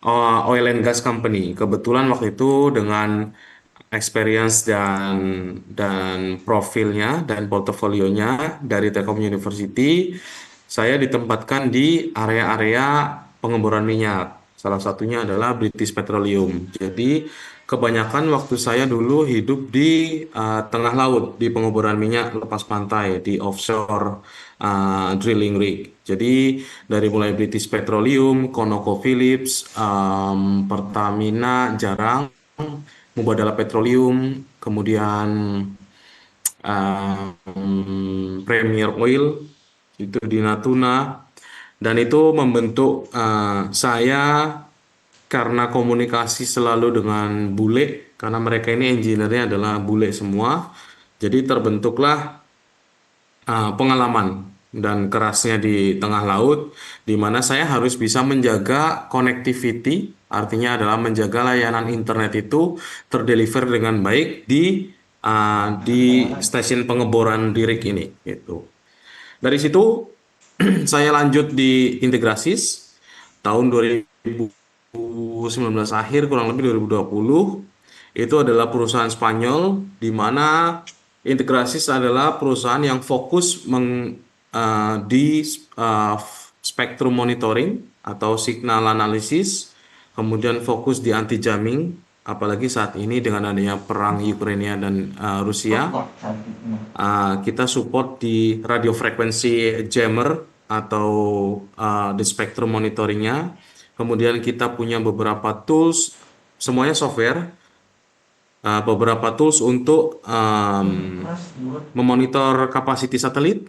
oil and gas company. Kebetulan waktu itu dengan experience dan profilnya dan portofolionya dari Telkom University, saya ditempatkan di area-area pengeboran minyak. Salah satunya adalah British Petroleum. Jadi kebanyakan waktu saya dulu hidup di tengah laut, di pengeboran minyak lepas pantai, di offshore drilling rig. Jadi dari mulai British Petroleum, ConocoPhillips, Pertamina, Jarang, Mubadala Petroleum, kemudian Premier Oil itu di Natuna, dan itu membentuk saya karena komunikasi selalu dengan bule, karena mereka ini engineer-nya adalah bule semua, jadi terbentuklah pengalaman dan kerasnya di tengah laut, di mana saya harus bisa menjaga connectivity, artinya adalah menjaga layanan internet itu terdeliver dengan baik di stasiun pengeboran di rig ini. Gitu. Dari situ saya lanjut di Integrasis tahun 2019 akhir, kurang lebih 2020. Itu adalah perusahaan Spanyol di mana Integrasis adalah perusahaan yang fokus di uh, spektrum monitoring atau signal analisis, kemudian fokus di anti jamming, apalagi saat ini dengan adanya perang Ukraina dan Rusia. Kita support di radio frekuensi jammer atau di spektrum monitoringnya. Kemudian kita punya beberapa tools, semuanya software, beberapa tools untuk memonitor kapasiti satelit.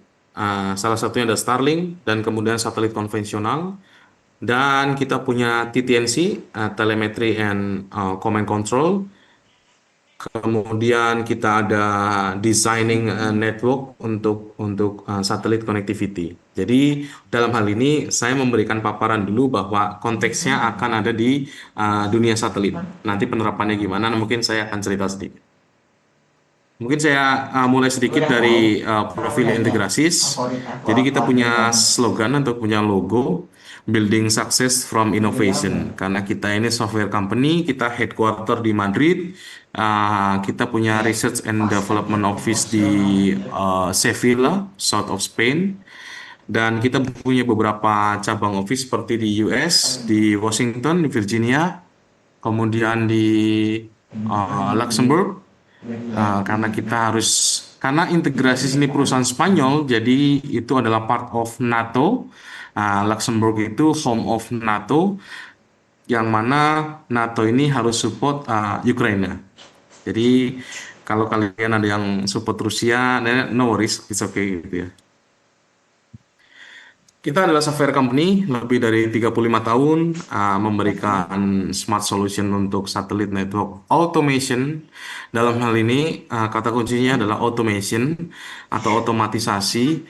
Salah satunya ada Starlink dan kemudian satelit konvensional. Dan kita punya TTNC, Telemetry and Command Control. Kemudian kita ada designing network untuk satelit connectivity. Jadi dalam hal ini saya memberikan paparan dulu bahwa konteksnya akan ada di dunia satelit. Nanti penerapannya gimana? Mungkin saya akan cerita sedikit. Mungkin saya mulai sedikit dari profil Integrasis. Jadi kita punya slogan atau punya logo, Building Success from Innovation. Karena kita ini software company, kita headquarter di Madrid, kita punya Research and Development Office di Sevilla, South of Spain, dan kita punya beberapa cabang office seperti di US, di Washington, di Virginia, kemudian di Luxembourg. Karena kita harus karena integrasi ini perusahaan Spanyol, jadi itu adalah part of NATO. Luxembourg itu home of NATO, yang mana NATO ini harus support Ukraina. Jadi kalau kalian ada yang support Rusia, no worries, it's okay gitu ya. Kita adalah software company lebih dari 35 tahun memberikan smart solution untuk satelit network automation. Dalam hal ini kata kuncinya adalah automation atau otomatisasi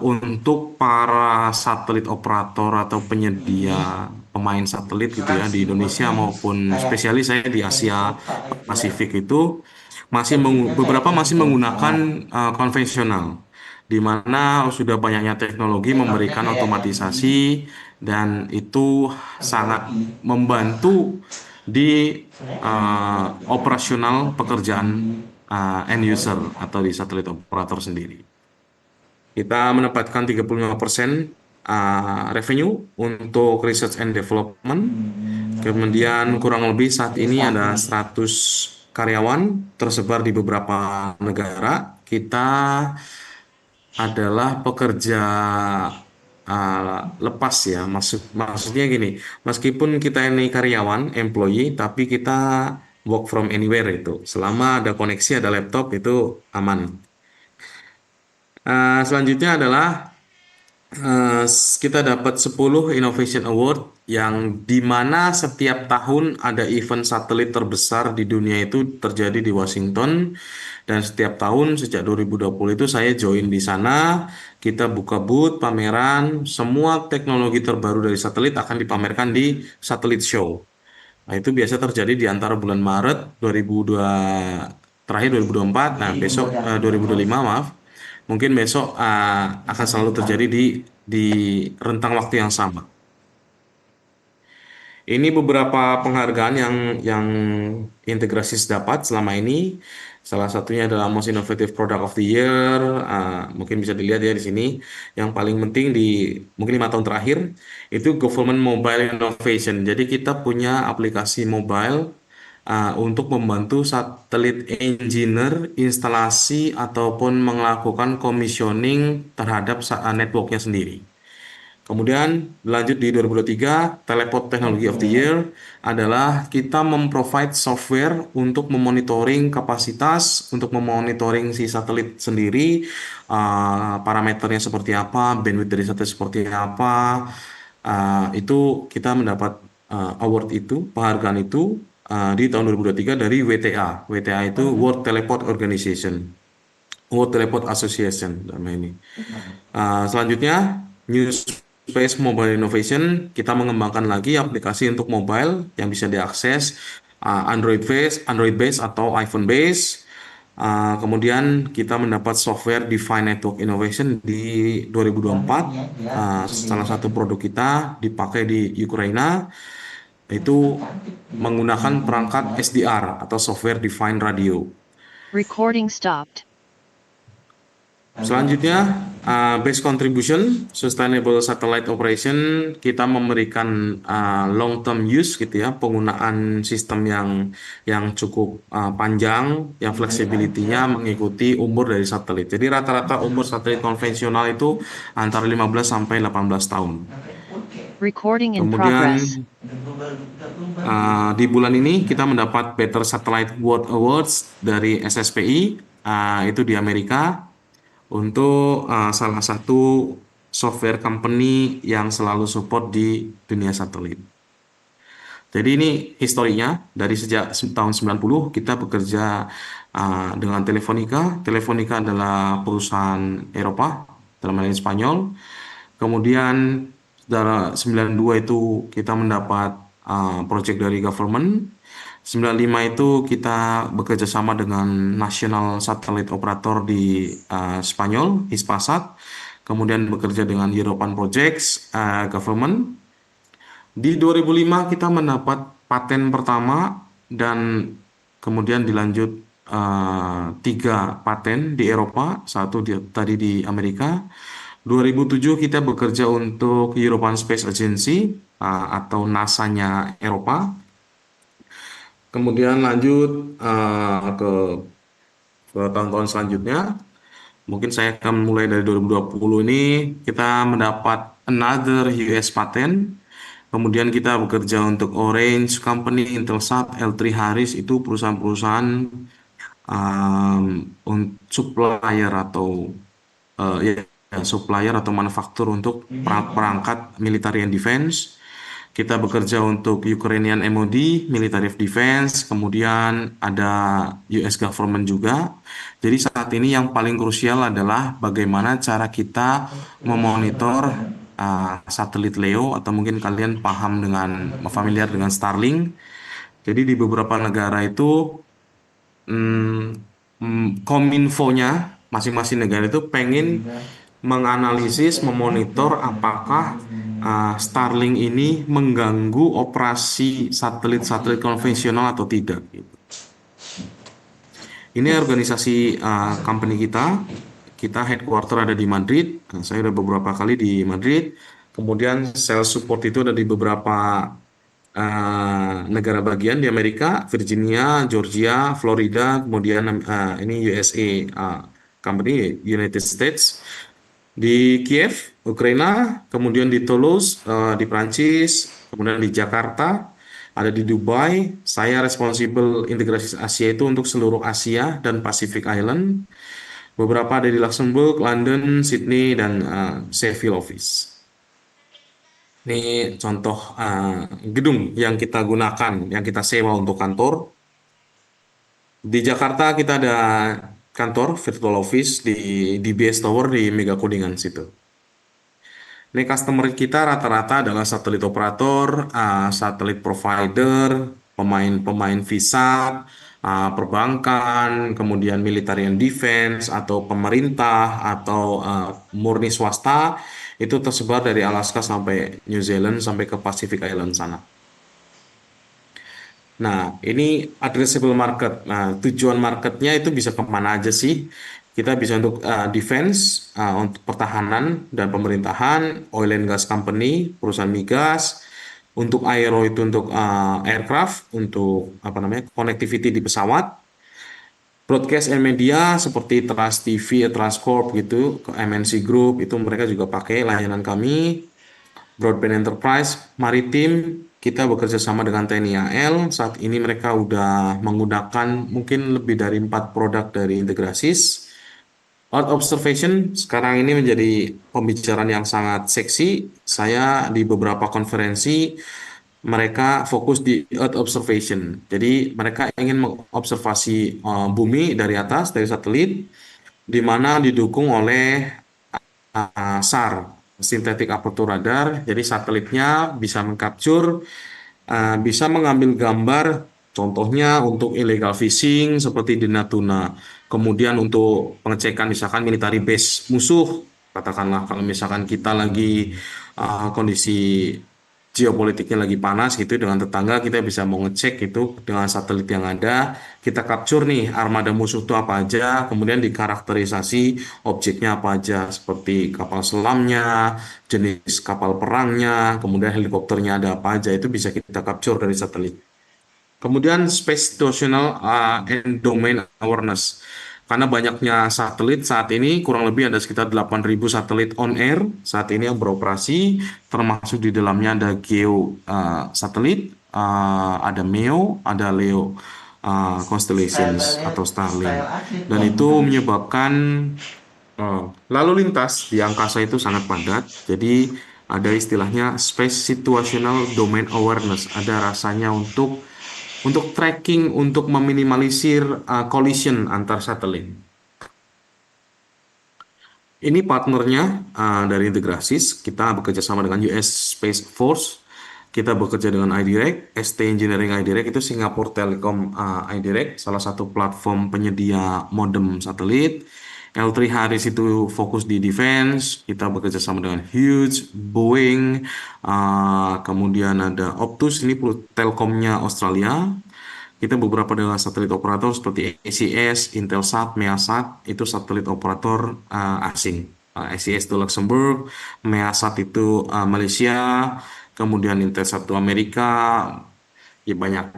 untuk para satelit operator atau penyedia pemain satelit gitu ya di Indonesia maupun spesialis saya di Asia Pasifik itu beberapa masih menggunakan konvensional, di mana sudah banyaknya teknologi memberikan otomatisasi dan itu sangat membantu di operasional pekerjaan end user atau di satelit operator sendiri. Kita menempatkan 35% revenue untuk research and development. Kemudian kurang lebih saat ini ada 100 karyawan tersebar di beberapa negara. Kita adalah pekerja lepas ya, maksudnya gini, meskipun kita ini karyawan, employee, tapi kita work from anywhere itu, selama ada koneksi, ada laptop itu aman. Selanjutnya adalah kita dapat 10 Innovation Award yang di mana setiap tahun ada event satelit terbesar di dunia itu terjadi di Washington, dan setiap tahun sejak 2020 itu saya join di sana. Kita buka booth, pameran, semua teknologi terbaru dari satelit akan dipamerkan di Satelit Show. Nah, itu biasa terjadi di antara bulan Maret 2002 terakhir 2024. Nah, besok 2025 maaf. Mungkin besok akan selalu terjadi di rentang waktu yang sama. Ini beberapa penghargaan yang Integrasis dapat selama ini. Salah satunya adalah Most Innovative Product of the Year. Mungkin bisa dilihat ya di sini. Yang paling penting di mungkin 5 tahun terakhir itu Government Mobile Innovation. Jadi kita punya aplikasi mobile untuk membantu satelit engineer instalasi ataupun melakukan commissioning terhadap networknya sendiri. Kemudian lanjut di 2023, Teleport Technology of the Year adalah kita memprovide software untuk memonitoring kapasitas, untuk memonitoring si satelit sendiri, parameternya seperti apa, bandwidth dari satelit seperti apa. Itu kita mendapat award itu, penghargaan itu di tahun 2023 dari WTA. WTA itu World Teleport Organization, World Teleport Association nama ini. Selanjutnya, New Space Mobile Innovation, kita mengembangkan lagi aplikasi untuk mobile yang bisa diakses Android based atau iPhone based. Kemudian kita mendapat software Defined Network Innovation di 2024. Salah satu produk kita dipakai di Ukraina itu menggunakan perangkat SDR atau Software Defined Radio. Recording stopped. Selanjutnya, base contribution, sustainable satellite operation, kita memberikan long term use gitu ya, penggunaan sistem yang cukup panjang, yang flexibility-nya mengikuti umur dari satelit. Jadi rata-rata umur satelit konvensional itu antara 15 sampai 18 tahun. Recording in Kemudian progress. di bulan ini kita mendapat Better Satellite World Awards dari SSPI, itu di Amerika, untuk salah satu software company yang selalu support di dunia satelit. Jadi ini historinya dari sejak tahun 90 kita bekerja dengan Telefonica. Telefonica adalah perusahaan Eropa, dalam hal ini Spanyol. Kemudian dari 92 itu kita mendapat project dari government. 95 itu kita bekerja sama dengan National Satellite Operator di Spanyol, Hispasat. Kemudian bekerja dengan European Projects Government. Di 2005 kita mendapat paten pertama dan kemudian dilanjut 3 paten di Eropa, satu tadi di Amerika. 2007 kita bekerja untuk European Space Agency atau NASA-nya Eropa. Kemudian lanjut ke tahun-tahun selanjutnya. Mungkin saya akan mulai dari 2020 ini. Kita mendapat another US patent. Kemudian kita bekerja untuk Orange Company, Intelsat, L3 Harris, itu perusahaan-perusahaan supplier atau supplier atau manufaktur untuk perangkat military and defense. Kita bekerja untuk Ukrainian MOD, Military of Defense, kemudian ada US Government juga. Jadi saat ini yang paling krusial adalah bagaimana cara kita memonitor satelit LEO, atau mungkin kalian paham dengan familiar dengan Starlink. Jadi di beberapa negara itu kominfonya masing-masing negara itu pengen menganalisis, memonitor apakah Starlink ini mengganggu operasi satelit-satelit konvensional atau tidak. Ini organisasi company kita. Kita headquarter ada di Madrid. Saya udah beberapa kali di Madrid. Kemudian sales support itu ada di beberapa negara bagian di Amerika, Virginia, Georgia, Florida, kemudian ini USA, company United States, di Kiev, Ukraina, kemudian di Toulouse, di Prancis, kemudian di Jakarta, ada di Dubai. Saya responsible integrasi Asia itu untuk seluruh Asia dan Pacific Island. Beberapa ada di Luxembourg, London, Sydney, dan Sheffield Office. Ini contoh gedung yang kita gunakan, yang kita sewa untuk kantor. Di Jakarta kita ada kantor virtual office di DBS Tower di Mega Kuningan situ. Ini customer kita rata-rata adalah satelit operator, satelit provider, pemain visa, perbankan, kemudian military and defense, atau pemerintah, atau murni swasta, itu tersebar dari Alaska sampai New Zealand, sampai ke Pacific Island sana. Nah, ini addressable market. Nah, tujuan marketnya itu bisa kemana aja sih? Kita bisa untuk defense, untuk pertahanan dan pemerintahan, oil and gas company, perusahaan migas, untuk aero itu untuk aircraft, untuk apa namanya connectivity di pesawat, broadcast and media seperti Trans TV, Transcorp gitu, ke MNC Group itu mereka juga pakai layanan kami. Broadband Enterprise Maritim, kita bekerja sama dengan TNI AL. Saat ini mereka udah menggunakan mungkin lebih dari 4 produk dari Integrasis. Earth Observation sekarang ini menjadi pembicaraan yang sangat seksi. Saya di beberapa konferensi mereka fokus di Earth Observation. Jadi mereka ingin mengobservasi bumi dari atas, dari satelit, di mana didukung oleh SAR, Synthetic Aperture Radar. Jadi satelitnya bisa mengcapture, bisa mengambil gambar, contohnya untuk illegal fishing seperti di Natuna. Kemudian untuk pengecekan misalkan military base musuh, katakanlah kalau misalkan kita lagi kondisi geopolitiknya lagi panas gitu dengan tetangga, kita bisa mau ngecek itu dengan satelit yang ada, kita capture nih armada musuh itu apa aja, kemudian dikarakterisasi objeknya apa aja seperti kapal selamnya, jenis kapal perangnya, kemudian helikopternya ada apa aja itu bisa kita capture dari satelit. Kemudian space situational and domain awareness. Karena banyaknya satelit saat ini, kurang lebih ada sekitar 8.000 satelit on air saat ini yang beroperasi, termasuk di dalamnya ada geo satelit, ada MEO, ada LEO constellations atau Starlink. Style atlet Dan dong itu kan. menyebabkan lalu lintas di angkasa itu sangat padat. Jadi ada istilahnya space situational domain awareness. Ada rasanya untuk tracking, untuk meminimalisir collision antar satelit. Ini partnernya dari Integrasis. Kita bekerja sama dengan US Space Force. Kita bekerja dengan iDirect, ST Engineering iDirect itu Singapore Telecom iDirect, salah satu platform penyedia modem satelit. L3 Harris itu fokus di defense. Kita bekerja sama dengan Hughes, Boeing, kemudian ada Optus, ini Telkomnya Australia. Kita beberapa dengan satelit operator seperti ACS, Intelsat, Measat, itu satelit operator asing. ACS itu Luxembourg, Measat itu Malaysia, kemudian Intelsat itu Amerika, ya banyak.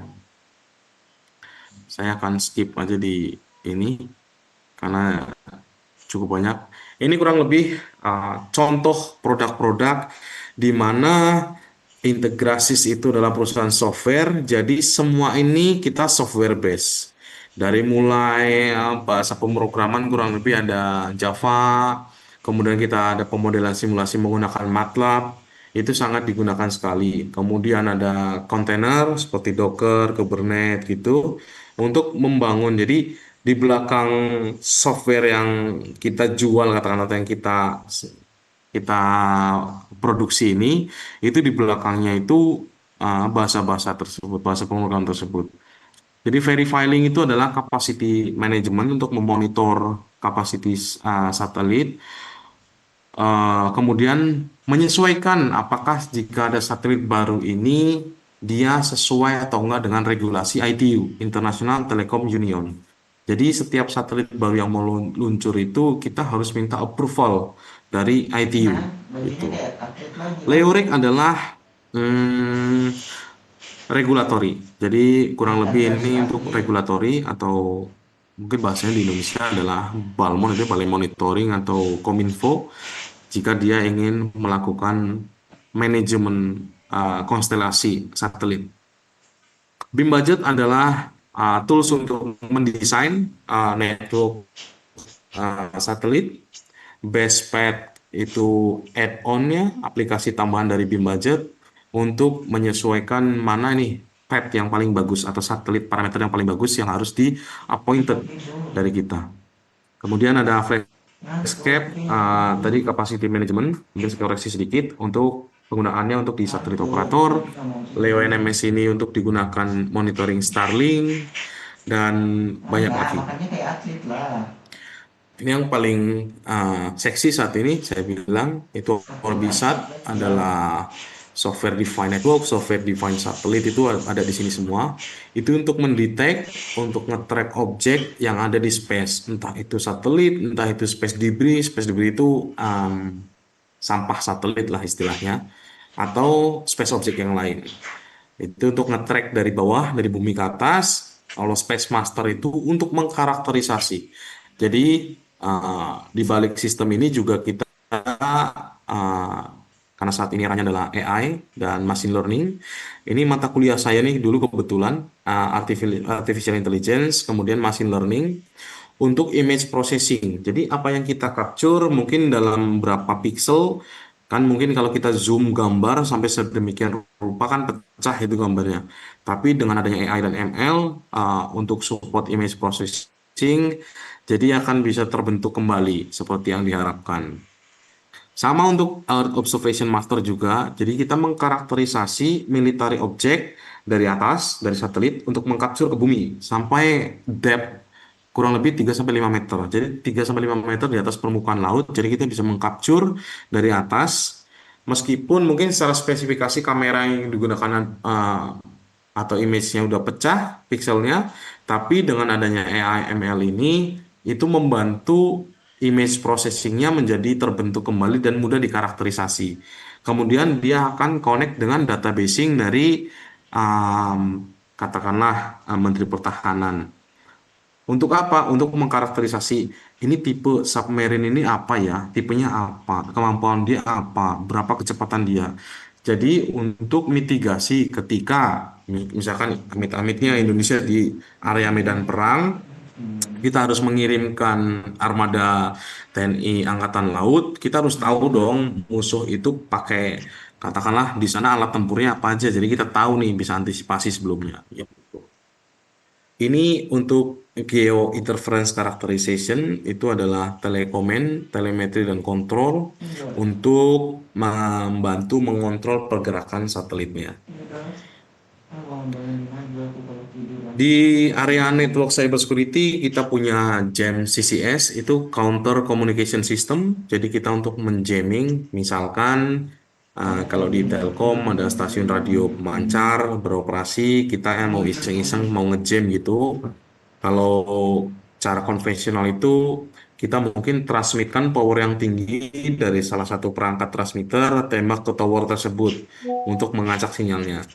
Saya akan skip aja di ini karena cukup banyak. Ini kurang lebih contoh produk-produk di mana Integrasis itu adalah perusahaan software, jadi semua ini kita software base. Dari mulai bahasa pemrograman kurang lebih ada Java, kemudian kita ada pemodelan simulasi menggunakan MATLAB, itu sangat digunakan sekali. Kemudian ada kontainer seperti Docker, Kubernetes gitu untuk membangun. Jadi di belakang software yang kita jual katakan atau yang kita kita produksi ini itu di belakangnya itu bahasa-bahasa tersebut, bahasa pemrograman tersebut. Jadi verifiling itu adalah capacity management untuk memonitor kapasitas satelit, kemudian menyesuaikan apakah jika ada satelit baru ini dia sesuai atau enggak dengan regulasi ITU, International Telecom Union. Jadi setiap satelit baru yang mau luncur itu kita harus minta approval dari ITU Nah, bajunya gitu. kayak atlet lagi lah. LEORIC adalah hmm, regulatory. Jadi kurang Bukan lebih ini versi untuk atlet. regulatory atau mungkin bahasanya di Indonesia adalah Balmon itu paling monitoring atau Kominfo jika dia ingin melakukan manajemen konstelasi satelit. BIM budget adalah tools untuk mendesain network satelit. Bestpad itu add-onnya, aplikasi tambahan dari BIM budget untuk menyesuaikan mana nih pad yang paling bagus atau satelit parameter yang paling bagus yang harus di appointed Kopi dulu. dari kita. Kemudian ada Ngantuk Flagscape, nih. tadi capacity management, mungkin saya koreksi sedikit untuk penggunaannya untuk di satelit Ngantuk. operator. Kita mau Leo tidur. NMS ini untuk digunakan monitoring Starlink dan Nah, banyak ya, lagi. makanya kayak atlet lah. Ini yang paling seksi saat ini saya bilang itu Pakai atlet Orbisat lagi lah. adalah software defined network, software defined satellite itu ada di sini semua. Itu untuk mendetek, untuk nge-track objek yang ada di space, entah itu satelit, entah itu space debris. Space debris itu sampah satelit lah istilahnya, atau space object yang lain. Itu untuk nge-track dari bawah, dari bumi ke atas. Kalau Space Master itu untuk mengkarakterisasi. Jadi di balik sistem ini juga kita uh, karena saat ini eranya adalah AI dan machine learning. Ini mata kuliah saya nih dulu kebetulan artificial intelligence, kemudian machine learning untuk image processing. Jadi apa yang kita capture mungkin dalam berapa pixel, kan mungkin kalau kita zoom gambar sampai sedemikian rupa kan pecah itu gambarnya. Tapi dengan adanya AI dan ML untuk support image processing, jadi akan bisa terbentuk kembali seperti yang diharapkan. Sama untuk Earth Observation Master juga. Jadi kita mengkarakterisasi military object dari atas, dari satelit untuk mengcapture ke bumi sampai depth kurang lebih 3 sampai 5 meter. Jadi 3 sampai 5 meter di atas permukaan laut. Jadi kita bisa mengcapture dari atas meskipun mungkin secara spesifikasi kamera yang digunakan atau image-nya udah pecah pixelnya, tapi dengan adanya AI ML ini itu membantu image processing-nya menjadi terbentuk kembali dan mudah dikarakterisasi. Kemudian dia akan connect dengan databasing dari katakanlah Menteri Pertahanan. Untuk apa? Untuk mengkarakterisasi ini tipe submarine ini apa ya? Tipenya apa? Kemampuan dia apa? Berapa kecepatan dia? Jadi untuk mitigasi ketika misalkan amit-amitnya Indonesia di area medan perang, kita harus mengirimkan armada TNI Angkatan Laut, kita harus tahu dong musuh itu pakai katakanlah di sana alat tempurnya apa aja. Jadi kita tahu nih bisa antisipasi sebelumnya. Ya. Ini untuk geo interference characterization itu adalah telekomen, telemetri dan kontrol untuk membantu mengontrol pergerakan satelitnya. Di area network cybersecurity kita punya JAM CCS itu Counter Communication System. Jadi kita untuk menjamming misalkan kalau di Telkom ada stasiun radio pemancar beroperasi, kita yang mau iseng-iseng mau ngejam gitu. Kalau cara konvensional itu kita mungkin transmitkan power yang tinggi dari salah satu perangkat transmitter tembak ke tower tersebut untuk mengacak sinyalnya.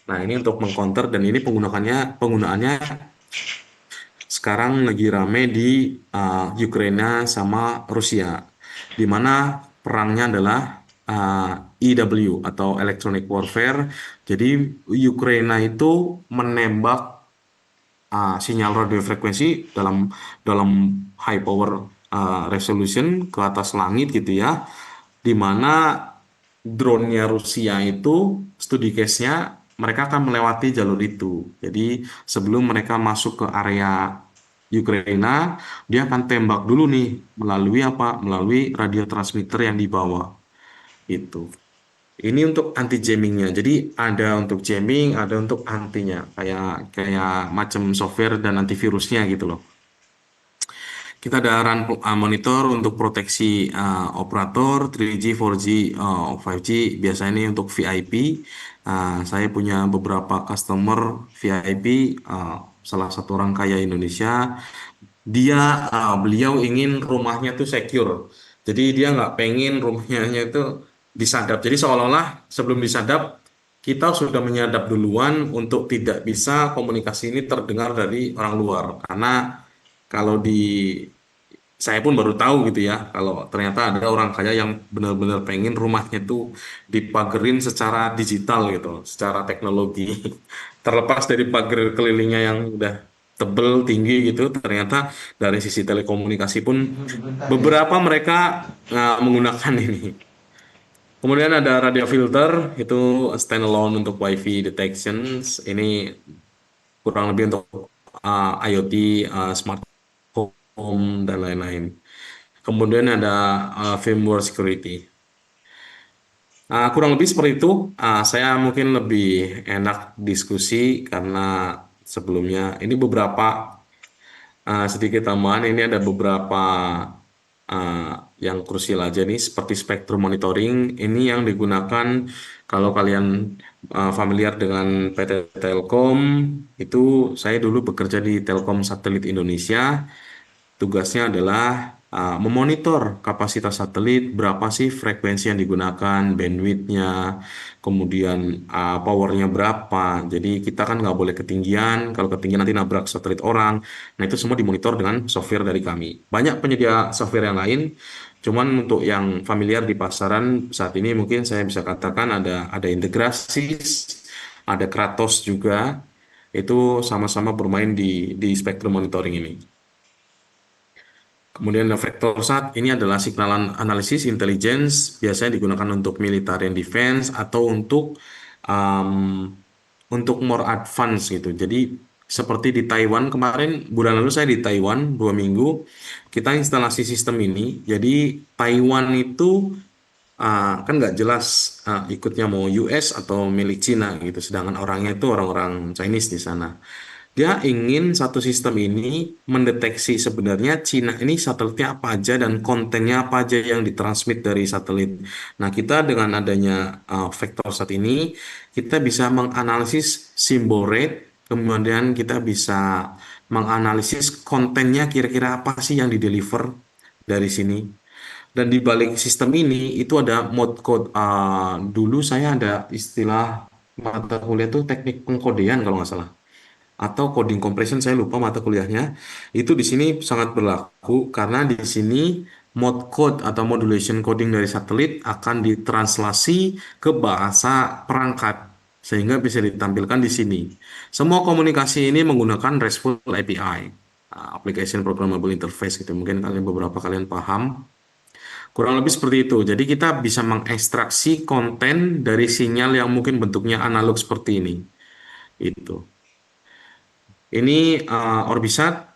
Nah, ini untuk mengcounter dan ini penggunaannya sekarang lagi rame di Ukraina sama Rusia, di mana perangnya adalah EW atau electronic warfare. Jadi Ukraina itu menembak sinyal radio frekuensi dalam dalam high power resolution ke atas langit gitu ya, di mana drone-nya Rusia itu studi case-nya mereka akan melewati jalur itu. Jadi sebelum mereka masuk ke area Ukraina, dia akan tembak dulu nih melalui apa? Melalui radio transmitter yang dibawa. Itu. Ini untuk anti jammingnya. Jadi ada untuk jamming, ada untuk antinya, kayak kayak macam software dan antivirusnya gitu loh. Kita ada run monitor untuk proteksi operator 3G, 4G, 5G. Biasanya ini untuk VIP. Saya punya beberapa customer VIP, salah satu orang kaya Indonesia. Beliau ingin rumahnya tuh secure. Jadi dia nggak pengen rumahnya itu disadap. Jadi seolah-olah sebelum disadap kita sudah menyadap duluan untuk tidak bisa komunikasi ini terdengar dari orang luar. Karena kalau saya pun baru tahu gitu ya, kalau ternyata ada orang kaya yang benar-benar pengen rumahnya tuh dipagerin secara digital gitu, secara teknologi. Terlepas dari pagar kelilingnya yang udah tebel, tinggi gitu, ternyata dari sisi telekomunikasi pun beberapa mereka menggunakan ini. Kemudian ada radio filter, itu standalone untuk WiFi detections. Ini kurang lebih untuk IoT, smart home, dan lain-lain. Kemudian ada firmware security. Kurang lebih seperti itu. Saya mungkin lebih enak diskusi karena sebelumnya ini beberapa sedikit tambahan. Ini ada beberapa yang krusial aja nih, seperti spektrum monitoring. Ini yang digunakan kalau kalian familiar dengan PT Telkom, itu saya dulu bekerja di Telkom Satelit Indonesia. Tugasnya adalah memonitor kapasitas satelit, berapa sih frekuensi yang digunakan, bandwidth-nya, kemudian powernya berapa. Jadi kita kan nggak boleh ketinggian, kalau ketinggian nanti nabrak satelit orang. Nah itu semua dimonitor dengan software dari kami. Banyak penyedia software yang lain, cuman untuk yang familiar di pasaran saat ini mungkin saya bisa katakan ada integrasi, ada Kratos juga, itu sama-sama bermain di spektrum monitoring ini. Kemudian ada VectorSat, ini adalah signalan analisis intelligence, biasanya digunakan untuk military and defense atau um, untuk more advance gitu. Jadi seperti di Taiwan kemarin, bulan lalu saya di Taiwan 2 minggu, kita instalasi sistem ini. Jadi Taiwan itu kan nggak jelas ikutnya mau US atau milik Cina gitu. Sedangkan orangnya itu orang-orang Chinese di sana. Dia ingin satu sistem ini mendeteksi sebenarnya Cina ini satelitnya apa aja dan kontennya apa aja yang ditransmit dari satelit. Nah, kita dengan adanya vektor saat ini, kita bisa menganalisis symbol rate, kemudian kita bisa menganalisis kontennya kira-kira apa sih yang dideliver dari sini. Dan di balik sistem ini itu ada mode code. Dulu saya ada istilah mata kuliah itu teknik pengkodean kalau nggak salah atau coding compression, saya lupa mata kuliahnya. Itu di sini sangat berlaku karena di sini mode code atau modulation coding dari satelit akan ditranslasi ke bahasa perangkat sehingga bisa ditampilkan di sini. Semua komunikasi ini menggunakan RESTful API, Application Programmable Interface gitu. Mungkin beberapa kalian paham. Kurang lebih seperti itu. Jadi kita bisa mengekstraksi konten dari sinyal yang mungkin bentuknya analog seperti ini. Itu. Ini Orbisat,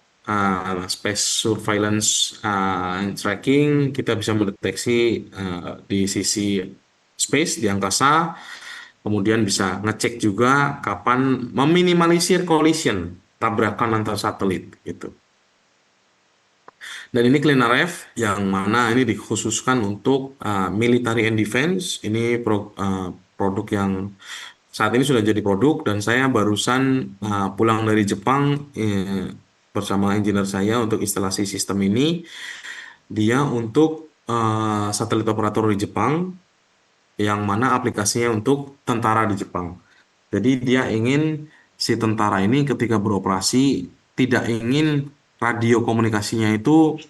Space Surveillance and Tracking, kita bisa mendeteksi di sisi space, di angkasa, kemudian bisa ngecek juga kapan meminimalisir collision, tabrakan antar satelit, gitu. Dan ini Clean RF, yang mana ini dikhususkan untuk military and defense, ini produk yang saat ini sudah jadi produk dan saya barusan pulang dari Jepang bersama engineer saya untuk instalasi sistem ini. Dia untuk satelit operator di Jepang yang mana aplikasinya untuk tentara di Jepang. Jadi dia ingin si tentara ini ketika beroperasi tidak ingin radio komunikasinya itu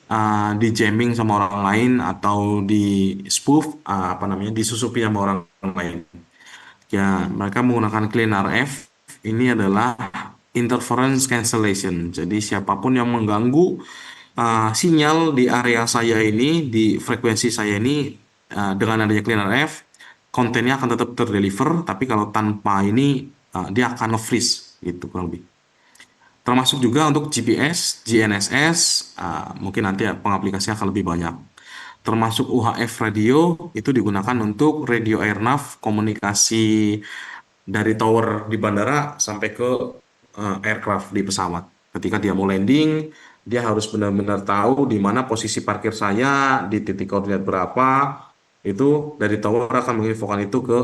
di jamming sama orang lain atau di spoof apa namanya disusupi sama orang lain. Ya, mereka menggunakan Clean RF. Ini adalah interference cancellation. Jadi siapapun yang mengganggu sinyal di area saya ini, di frekuensi saya ini, dengan adanya Clean RF, kontennya akan tetap terdeliver. Tapi kalau tanpa ini, dia akan nge-freeze, gitu kurang lebih. Termasuk juga untuk GPS, GNSS, mungkin nanti pengaplikasinya akan lebih banyak. Termasuk UHF radio, itu digunakan untuk radio airnav, komunikasi dari tower di bandara sampai ke aircraft di pesawat. Ketika dia mau landing, dia harus benar-benar tahu di mana posisi parkir saya, di titik koordinat berapa. Itu dari tower akan menginfokan itu ke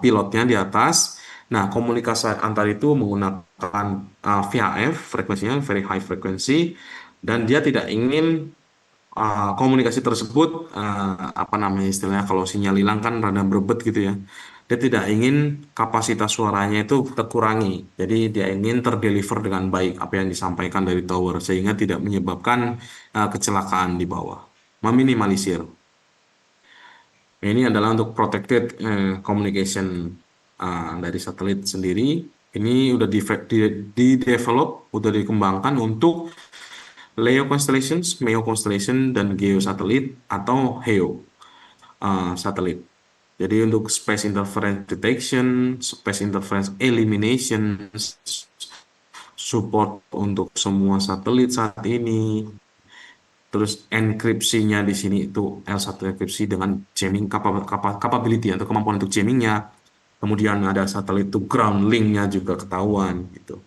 pilotnya di atas. Nah, komunikasi antar itu menggunakan VHF, frekuensinya very high frequency, dan dia tidak ingin komunikasi tersebut apa namanya istilahnya kalau sinyal hilang kan rada berebet gitu ya. Dia tidak ingin kapasitas suaranya itu terkurangi. Jadi dia ingin terdeliver dengan baik apa yang disampaikan dari tower sehingga tidak menyebabkan kecelakaan di bawah. Meminimalisir. Ini adalah untuk protected communication dari satelit sendiri. Ini udah di-develop, udah dikembangkan untuk LEO constellations, MEO constellation, dan GEO satelit atau HEO satelit. Jadi untuk space interference detection, space interference elimination, support untuk semua satelit saat ini. Terus enkripsinya di sini itu L1 enkripsi dengan jamming capability atau kemampuan untuk jammingnya. Kemudian ada satelit itu ground link-nya juga ketahuan gitu.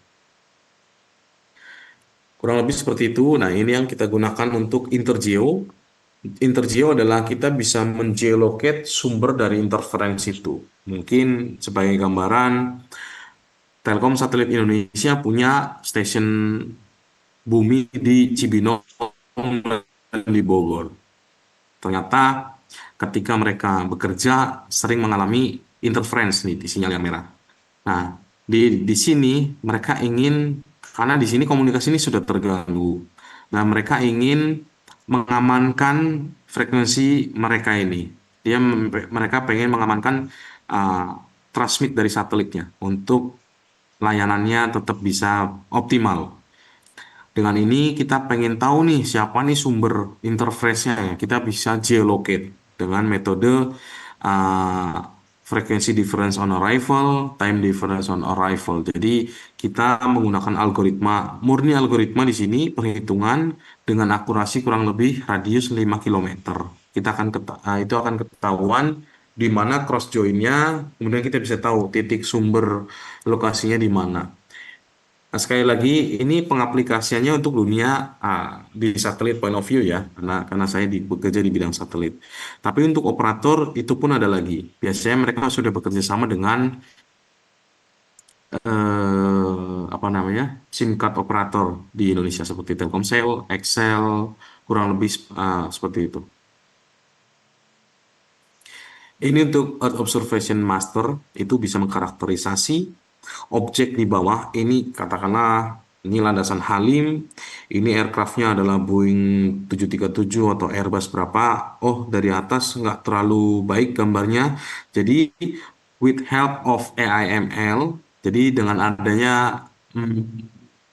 Kurang lebih seperti itu. Nah, ini yang kita gunakan untuk intergeo. intergeo adalah kita bisa mengeolocate sumber dari interferensi itu. Mungkin sebagai gambaran, Telkom Satelit Indonesia punya stasiun bumi di Cibinong dan di Bogor. Ternyata ketika mereka bekerja sering mengalami interference nih di sinyal yang merah. Nah, di sini mereka ingin, karena di sini komunikasi ini sudah terganggu. Nah, mereka ingin mengamankan frekuensi mereka ini. Mereka pengen mengamankan uh, transmit dari satelitnya untuk layanannya tetap bisa optimal. Dengan ini kita pengen tahu nih siapa nih sumber interface-nya ya. Kita bisa geolocate dengan metode uh, frequency difference on arrival, time difference on arrival. Jadi kita menggunakan algoritma, murni algoritma di sini perhitungan dengan akurasi kurang lebih radius 5 kilometer. Itu akan ketahuan di mana cross join-nya, kemudian kita bisa tahu titik sumber lokasinya di mana. Nah, sekali lagi, ini pengaplikasiannya untuk dunia di satelit point of view ya, karena saya bekerja di bidang satelit. Tapi untuk operator itu pun ada lagi. Biasanya mereka sudah bekerja sama dengan apa namanya SIM card operator di Indonesia seperti Telkomsel, Excel, kurang lebih seperti itu. Ini untuk Earth Observation Master itu bisa mengkarakterisasi objek di bawah. Ini katakanlah ini landasan Halim, ini aircraftnya adalah Boeing 737 atau Airbus berapa. Oh, dari atas nggak terlalu baik gambarnya. Jadi with help of AIML, jadi dengan adanya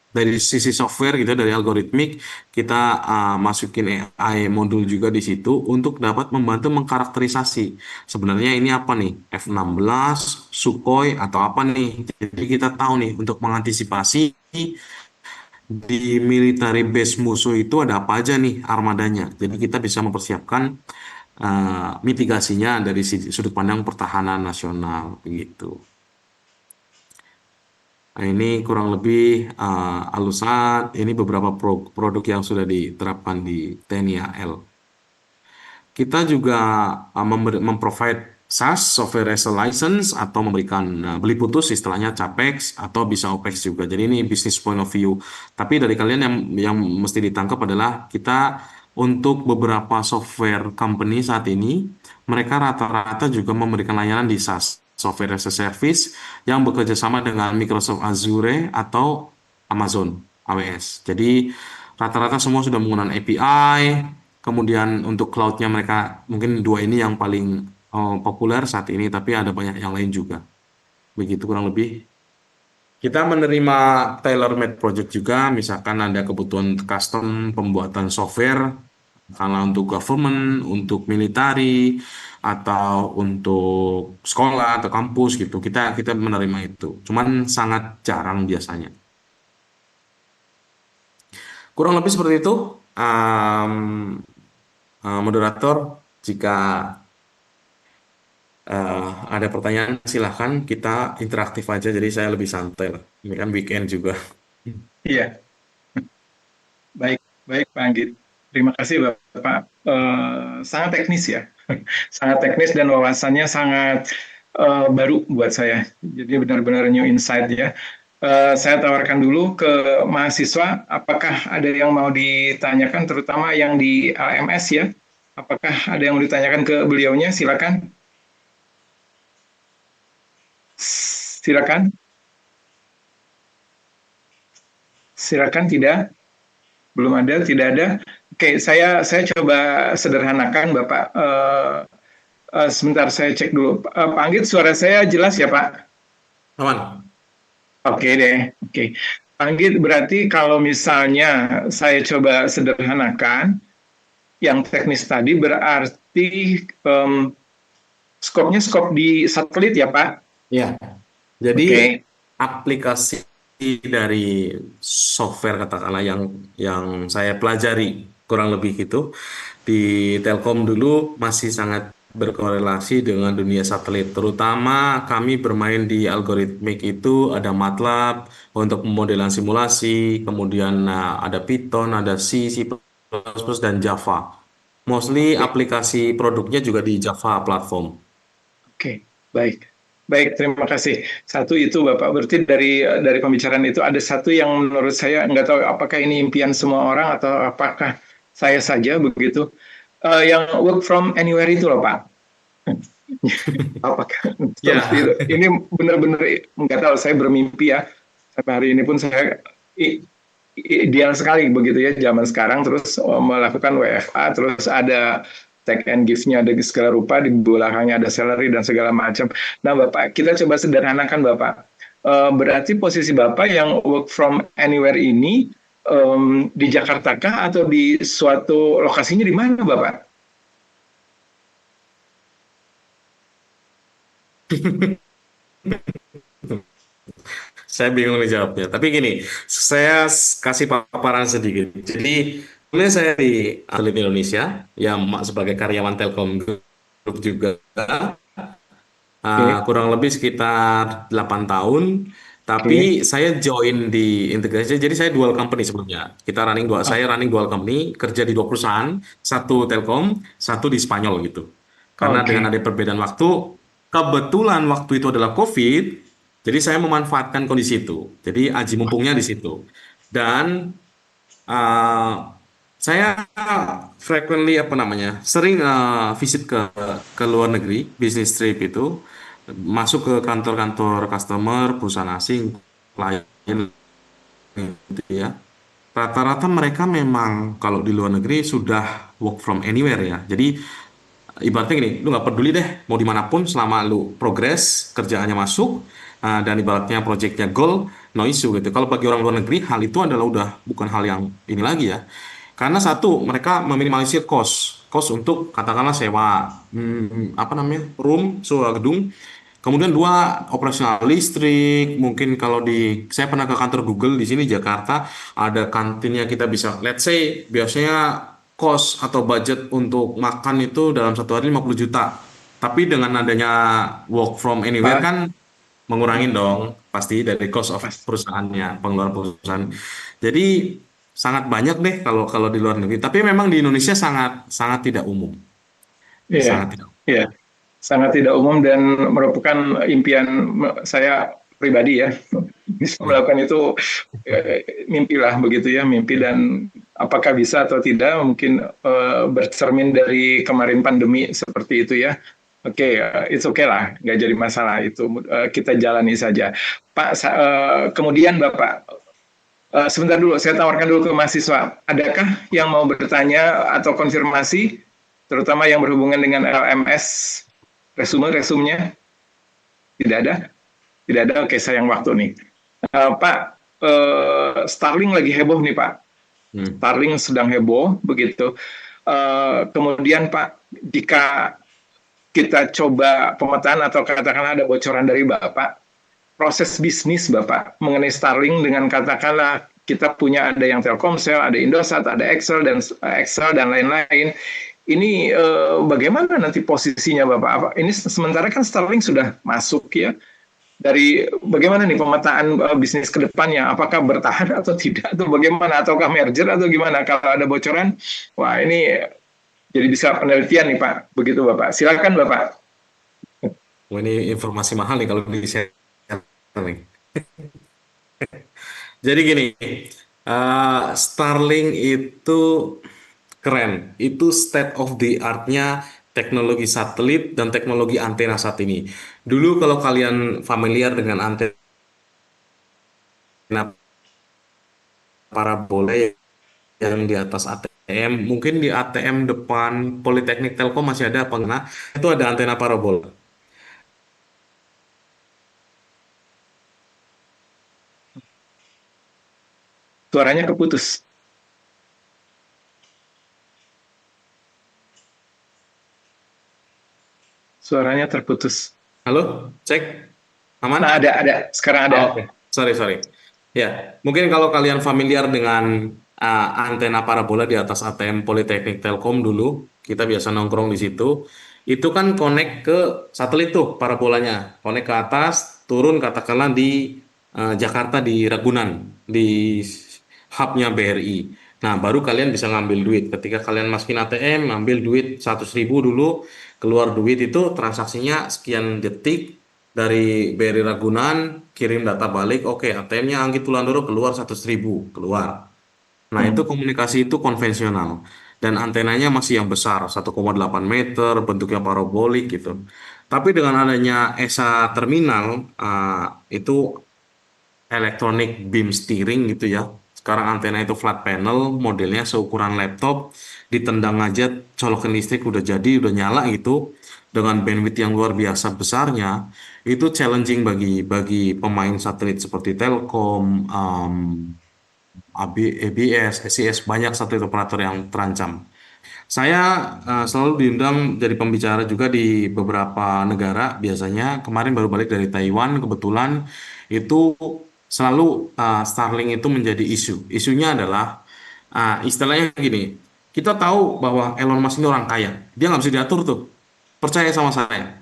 dari sisi software gitu dari algoritmik kita masukin AI modul juga di situ untuk dapat membantu mengkarakterisasi sebenarnya ini apa nih F-16 Sukhoi atau apa nih, jadi kita tahu nih untuk mengantisipasi di military base musuh itu ada apa aja nih armadanya, jadi kita bisa mempersiapkan mitigasinya dari sudut pandang pertahanan nasional begitu. Nah, ini kurang lebih alusan, ini beberapa produk yang sudah diterapkan di TNI AL. Kita juga memprovide SaaS, Software as a License, atau memberikan beli putus, istilahnya CAPEX, atau bisa OPEX juga. Jadi ini business point of view. Tapi dari kalian yang mesti ditangkap adalah kita untuk beberapa software company saat ini, mereka rata-rata juga memberikan layanan di SaaS, Software as a Service, yang bekerja sama dengan Microsoft Azure atau Amazon AWS. Jadi rata-rata semua sudah menggunakan API, kemudian untuk cloud-nya mereka mungkin dua ini yang paling populer saat ini, tapi ada banyak yang lain juga. Begitu kurang lebih. Kita menerima tailor-made project juga, misalkan ada kebutuhan custom pembuatan software, karena untuk government, untuk military, atau untuk sekolah atau kampus gitu, kita menerima itu. Cuman sangat jarang biasanya. Kurang lebih seperti itu. Moderator, jika ada pertanyaan silahkan, kita interaktif aja, jadi saya lebih santai lah. Ini kan weekend juga. Iya, baik, baik Pak Anggit. Terima kasih Bapak. Sangat teknis ya, sangat teknis dan wawasannya sangat baru buat saya. Jadi benar-benar new insight ya. Saya tawarkan dulu ke mahasiswa, apakah ada yang mau ditanyakan, terutama yang di AMS ya. Apakah ada yang mau ditanyakan ke beliaunya? Silakan. Silakan. Silakan, tidak? Belum ada, tidak ada. Oke, saya coba sederhanakan, Bapak. Sebentar, saya cek dulu. Pak Anggit, suara saya jelas ya, Pak? Aman. Oke deh, oke. Pak Anggit, berarti kalau misalnya saya coba sederhanakan, yang teknis tadi berarti skopnya skop di satelit ya, Pak? Ya, jadi Oke. aplikasi dari software katakanlah yang saya pelajari kurang lebih gitu di Telkom dulu masih sangat berkorelasi dengan dunia satelit. Terutama kami bermain di algoritmik itu ada MATLAB untuk pemodelan simulasi, kemudian ada Python, ada C++, dan Java. Mostly Oke, aplikasi produknya juga di Java platform. oke, baik. Baik, terima kasih. Satu itu Bapak, berarti dari pembicaraan itu ada satu yang menurut saya nggak tahu apakah ini impian semua orang atau apakah saya saja begitu. Yang work from anywhere itu loh Pak. Apakah seperti Ya, itu? Ini benar-benar nggak tahu. Saya bermimpi ya. Sampai hari ini pun saya ideal sekali begitu ya zaman sekarang terus melakukan WFA terus ada take and give-nya ada segala rupa di belakangnya ada salary dan segala macam. Nah Bapak kita coba sederhanakan Bapak. Berarti posisi Bapak yang work from anywhere ini di Jakarta kah atau di suatu lokasinya di mana Bapak? saya bingung nih jawabnya. Tapi gini, saya kasih paparan sedikit. Jadi, sebenarnya saya di Atlet Indonesia, yang sebagai karyawan Telkom Group juga, Oke, kurang lebih sekitar 8 tahun. oke, Tapi saya join di integrasi, jadi saya dual company sebelumnya. Saya running dual company, kerja di dua perusahaan, satu Telkom, satu di Spanyol gitu. Karena dengan oke. ada perbedaan waktu, kebetulan waktu itu adalah COVID, jadi saya memanfaatkan kondisi itu. Jadi aji mumpungnya di situ. Dan uh, saya frequently apa namanya, sering visit ke luar negeri, business trip itu, masuk ke kantor-kantor customer, perusahaan asing, klien gitu ya. Rata-rata mereka memang kalau di luar negeri sudah work from anywhere ya. Jadi ibaratnya gini, lu nggak peduli deh mau dimanapun selama lu progres, kerjaannya masuk, dan ibaratnya projectnya goal, no issue gitu. Kalau bagi orang luar negeri, hal itu adalah udah bukan hal yang ini lagi ya. Karena satu, mereka meminimalisir cost untuk katakanlah sewa, apa namanya, room, sewa gedung. Kemudian dua, operasional listrik. Mungkin kalau saya pernah ke kantor Google di sini Jakarta, ada kantinnya kita bisa, let's say, biasanya cost atau budget untuk makan itu dalam satu hari 50 juta. Tapi dengan adanya work from anywhere Pak, kan mengurangin dong pasti dari cost of Mas. perusahaannya, pengeluaran perusahaan. Jadi sangat banyak deh kalau kalau di luar negeri. Tapi memang di Indonesia sangat sangat tidak umum. Iya, Sangat tidak. iya. Sangat tidak umum dan merupakan impian saya pribadi ya. Bisa Ya. melakukan itu mimpi lah begitu ya, mimpi dan apakah bisa atau tidak mungkin bercermin dari kemarin pandemi seperti itu ya. Oke, it's okay lah, nggak jadi masalah itu kita jalani saja. Pak, kemudian Bapak, sebentar dulu, saya tawarkan dulu ke mahasiswa. Adakah yang mau bertanya atau konfirmasi, terutama yang berhubungan dengan LMS, resumenya? Tidak ada? Tidak ada, oke sayang waktu nih. Pak, Starlink lagi heboh nih Pak. Hmm. Starlink sedang heboh, begitu. Kemudian Pak, jika kita coba pemetaan atau katakanlah ada bocoran dari Bapak, proses bisnis Bapak mengenai Starlink dengan katakanlah kita punya ada yang Telkomsel, ada Indosat, ada Excel dan lain-lain. Ini bagaimana nanti posisinya Bapak? Ini sementara kan Starlink sudah masuk ya. Dari bagaimana nih pemetaan bisnis ke depannya? Apakah bertahan atau tidak? Atau bagaimana? Ataukah merger atau gimana? Kalau ada bocoran, wah ini jadi bisa penelitian nih Pak. Begitu Bapak. Silakan Bapak. Wah, ini informasi mahal nih kalau di share nih. Jadi gini, Starlink itu keren. Itu state of the art-nya teknologi satelit dan teknologi antena saat ini. Dulu kalau kalian familiar dengan antena parabola yang di atas ATM, mungkin di ATM depan Politeknik Telkom masih ada apa enggak? Itu ada antena parabola. Suaranya keputus. Suaranya terputus. Halo, cek, aman? Nah, ada. Sekarang ada. Oh, oke. Sorry, sorry. Ya, mungkin kalau kalian familiar dengan antena parabola di atas ATM Politeknik Telkom dulu, kita biasa nongkrong di situ. Itu kan connect ke satelit tuh parabolanya, connect ke atas, turun katakanlah di Jakarta di Ragunan, di hubnya BRI. Nah, baru kalian bisa ngambil duit. Ketika kalian masukin ATM, ngambil duit 100.000 dulu, keluar duit itu transaksinya sekian detik dari BRI Ragunan, kirim data balik, oke, ATM-nya Anggit Tulandoro keluar 100.000, keluar. Nah, itu Hmm. komunikasi itu konvensional. Dan antenanya masih yang besar, 1,8 meter, bentuknya parabolik gitu. Tapi dengan adanya ESA terminal, itu electronic beam steering gitu ya. Sekarang antena itu flat panel, modelnya seukuran laptop, ditendang aja colokan listrik udah jadi, udah nyala gitu. Dengan bandwidth yang luar biasa besarnya, itu challenging bagi pemain satelit seperti Telkom, ABS, SES, banyak satelit operator yang terancam. Saya selalu diundang jadi pembicara juga di beberapa negara. Biasanya kemarin baru balik dari Taiwan, kebetulan itu selalu Starlink itu menjadi isu. Isunya adalah istilahnya gini. Kita tahu bahwa Elon Musk ini orang kaya. Dia nggak bisa diatur tuh. Percaya sama saya.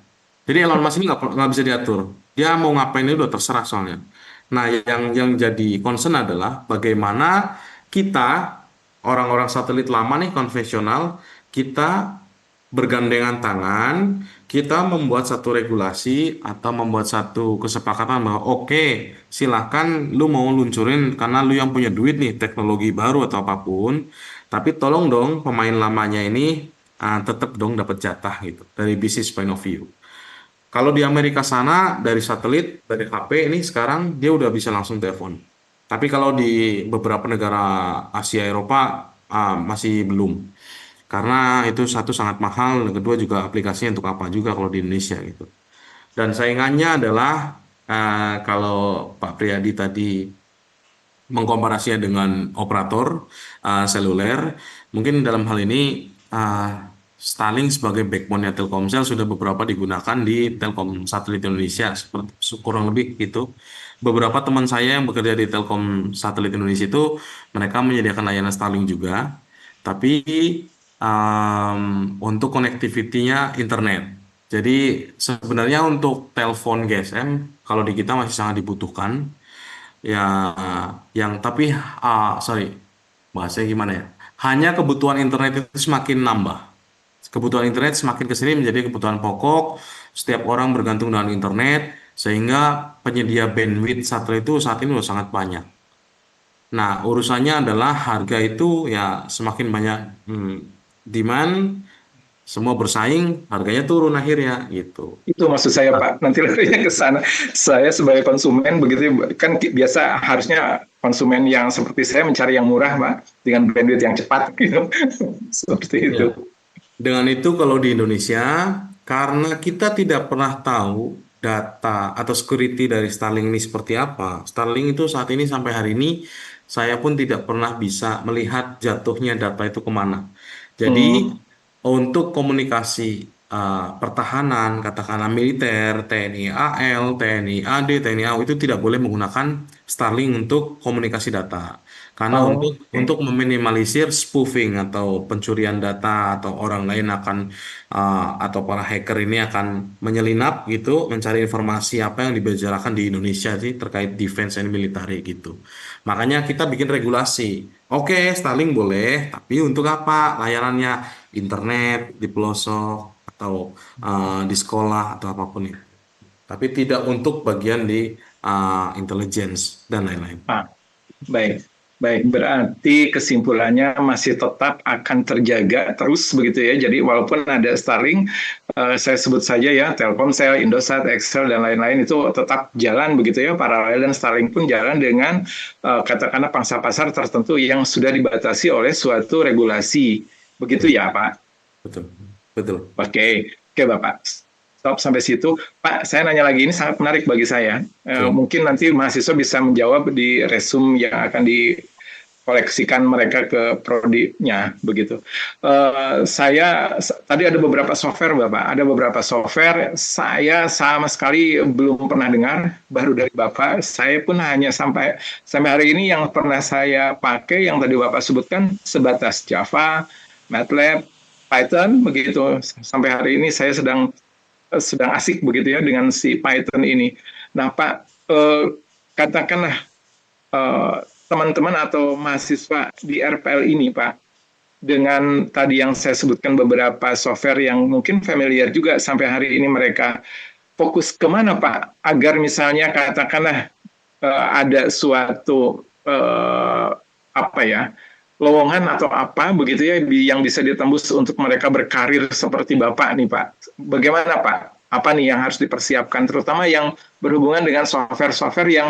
Jadi Elon Musk ini nggak bisa diatur. Dia mau ngapain itu udah terserah soalnya. Nah, yang jadi concern adalah bagaimana kita orang-orang satelit lama nih konvensional, kita bergandengan tangan, kita membuat satu regulasi atau membuat satu kesepakatan bahwa oke, silahkan lu mau luncurin karena lu yang punya duit nih teknologi baru atau apapun, tapi tolong dong pemain lamanya ini tetap dong dapat jatah gitu dari business point of view. Kalau di Amerika sana dari satelit, dari HP ini sekarang dia udah bisa langsung telepon. Tapi kalau di beberapa negara Asia Eropa masih belum. Karena itu satu sangat mahal, dan kedua juga aplikasinya untuk apa juga kalau di Indonesia gitu. Dan saingannya adalah kalau Pak Priyadi tadi mengkomparasinya dengan operator seluler, mungkin dalam hal ini Starlink sebagai backbone-nya Telkomsel sudah beberapa digunakan di Telkom Satelit Indonesia, seperti kurang lebih gitu. Beberapa teman saya yang bekerja di Telkom Satelit Indonesia itu mereka menyediakan layanan Starlink juga, tapi untuk connectivity-nya internet. Jadi sebenarnya untuk telepon GSM kalau di kita masih sangat dibutuhkan. Ya, yang tapi sorry, bahasanya gimana ya? Hanya kebutuhan internet itu semakin nambah. Kebutuhan internet semakin ke sini menjadi kebutuhan pokok. Setiap orang bergantung dengan internet, sehingga penyedia bandwidth satelit itu saat ini sudah sangat banyak. Nah, urusannya adalah harga itu ya semakin banyak demand, semua bersaing, harganya turun akhirnya gitu. Itu maksud saya Pak, nanti larinya ke sana. Saya sebagai konsumen begitu kan biasa harusnya konsumen yang seperti saya mencari yang murah Pak dengan bandwidth yang cepat gitu. Seperti itu. Ya. Dengan itu kalau di Indonesia, karena kita tidak pernah tahu data atau security dari Starlink ini seperti apa. Starlink itu saat ini sampai hari ini saya pun tidak pernah bisa melihat jatuhnya data itu kemana. Jadi Hmm. untuk komunikasi pertahanan, katakanlah militer, TNI AL, TNI AD, TNI AU itu tidak boleh menggunakan Starlink untuk komunikasi data. Karena Oh, untuk oke. meminimalisir spoofing atau pencurian data atau orang lain akan atau para hacker ini akan menyelinap gitu, mencari informasi apa yang dibicarakan di Indonesia sih terkait defense and military gitu. Makanya kita bikin regulasi. Oke, Starlink boleh, tapi untuk apa? Layanannya internet di pelosok atau di sekolah atau apapun itu. Tapi tidak untuk bagian di intelligence dan lain-lain. Ah, baik. Baik, berarti kesimpulannya masih tetap akan terjaga terus begitu ya. Jadi walaupun ada Starlink, saya sebut saja ya, Telkomsel, Indosat, Excel, dan lain-lain itu tetap jalan begitu ya. Paralel dan Starlink pun jalan dengan katakanlah pangsa pasar tertentu yang sudah dibatasi oleh suatu regulasi. Begitu ya, Pak? Betul, betul. Oke, oke Bapak. Stop sampai situ. Pak, saya nanya lagi, ini sangat menarik bagi saya. Siap. Mungkin nanti mahasiswa bisa menjawab di resume yang akan dikoleksikan mereka ke prodinya, begitu. Tadi ada beberapa software, Bapak. Ada beberapa software, saya sama sekali belum pernah dengar, baru dari Bapak. Saya pun hanya sampai hari ini yang pernah saya pakai, yang tadi Bapak sebutkan, sebatas Java, MATLAB, Python begitu. Sampai hari ini saya sedang asik begitu ya dengan si Python ini. Nah Pak, katakanlah teman-teman atau mahasiswa di RPL ini, Pak, dengan tadi yang saya sebutkan beberapa software yang mungkin familiar juga sampai hari ini mereka fokus kemana, Pak? Agar misalnya katakanlah ada suatu apa ya, lowongan atau apa begitu ya yang bisa ditembus untuk mereka berkarir seperti Bapak nih, Pak. Bagaimana, Pak? Apa nih yang harus dipersiapkan, terutama yang berhubungan dengan software-software yang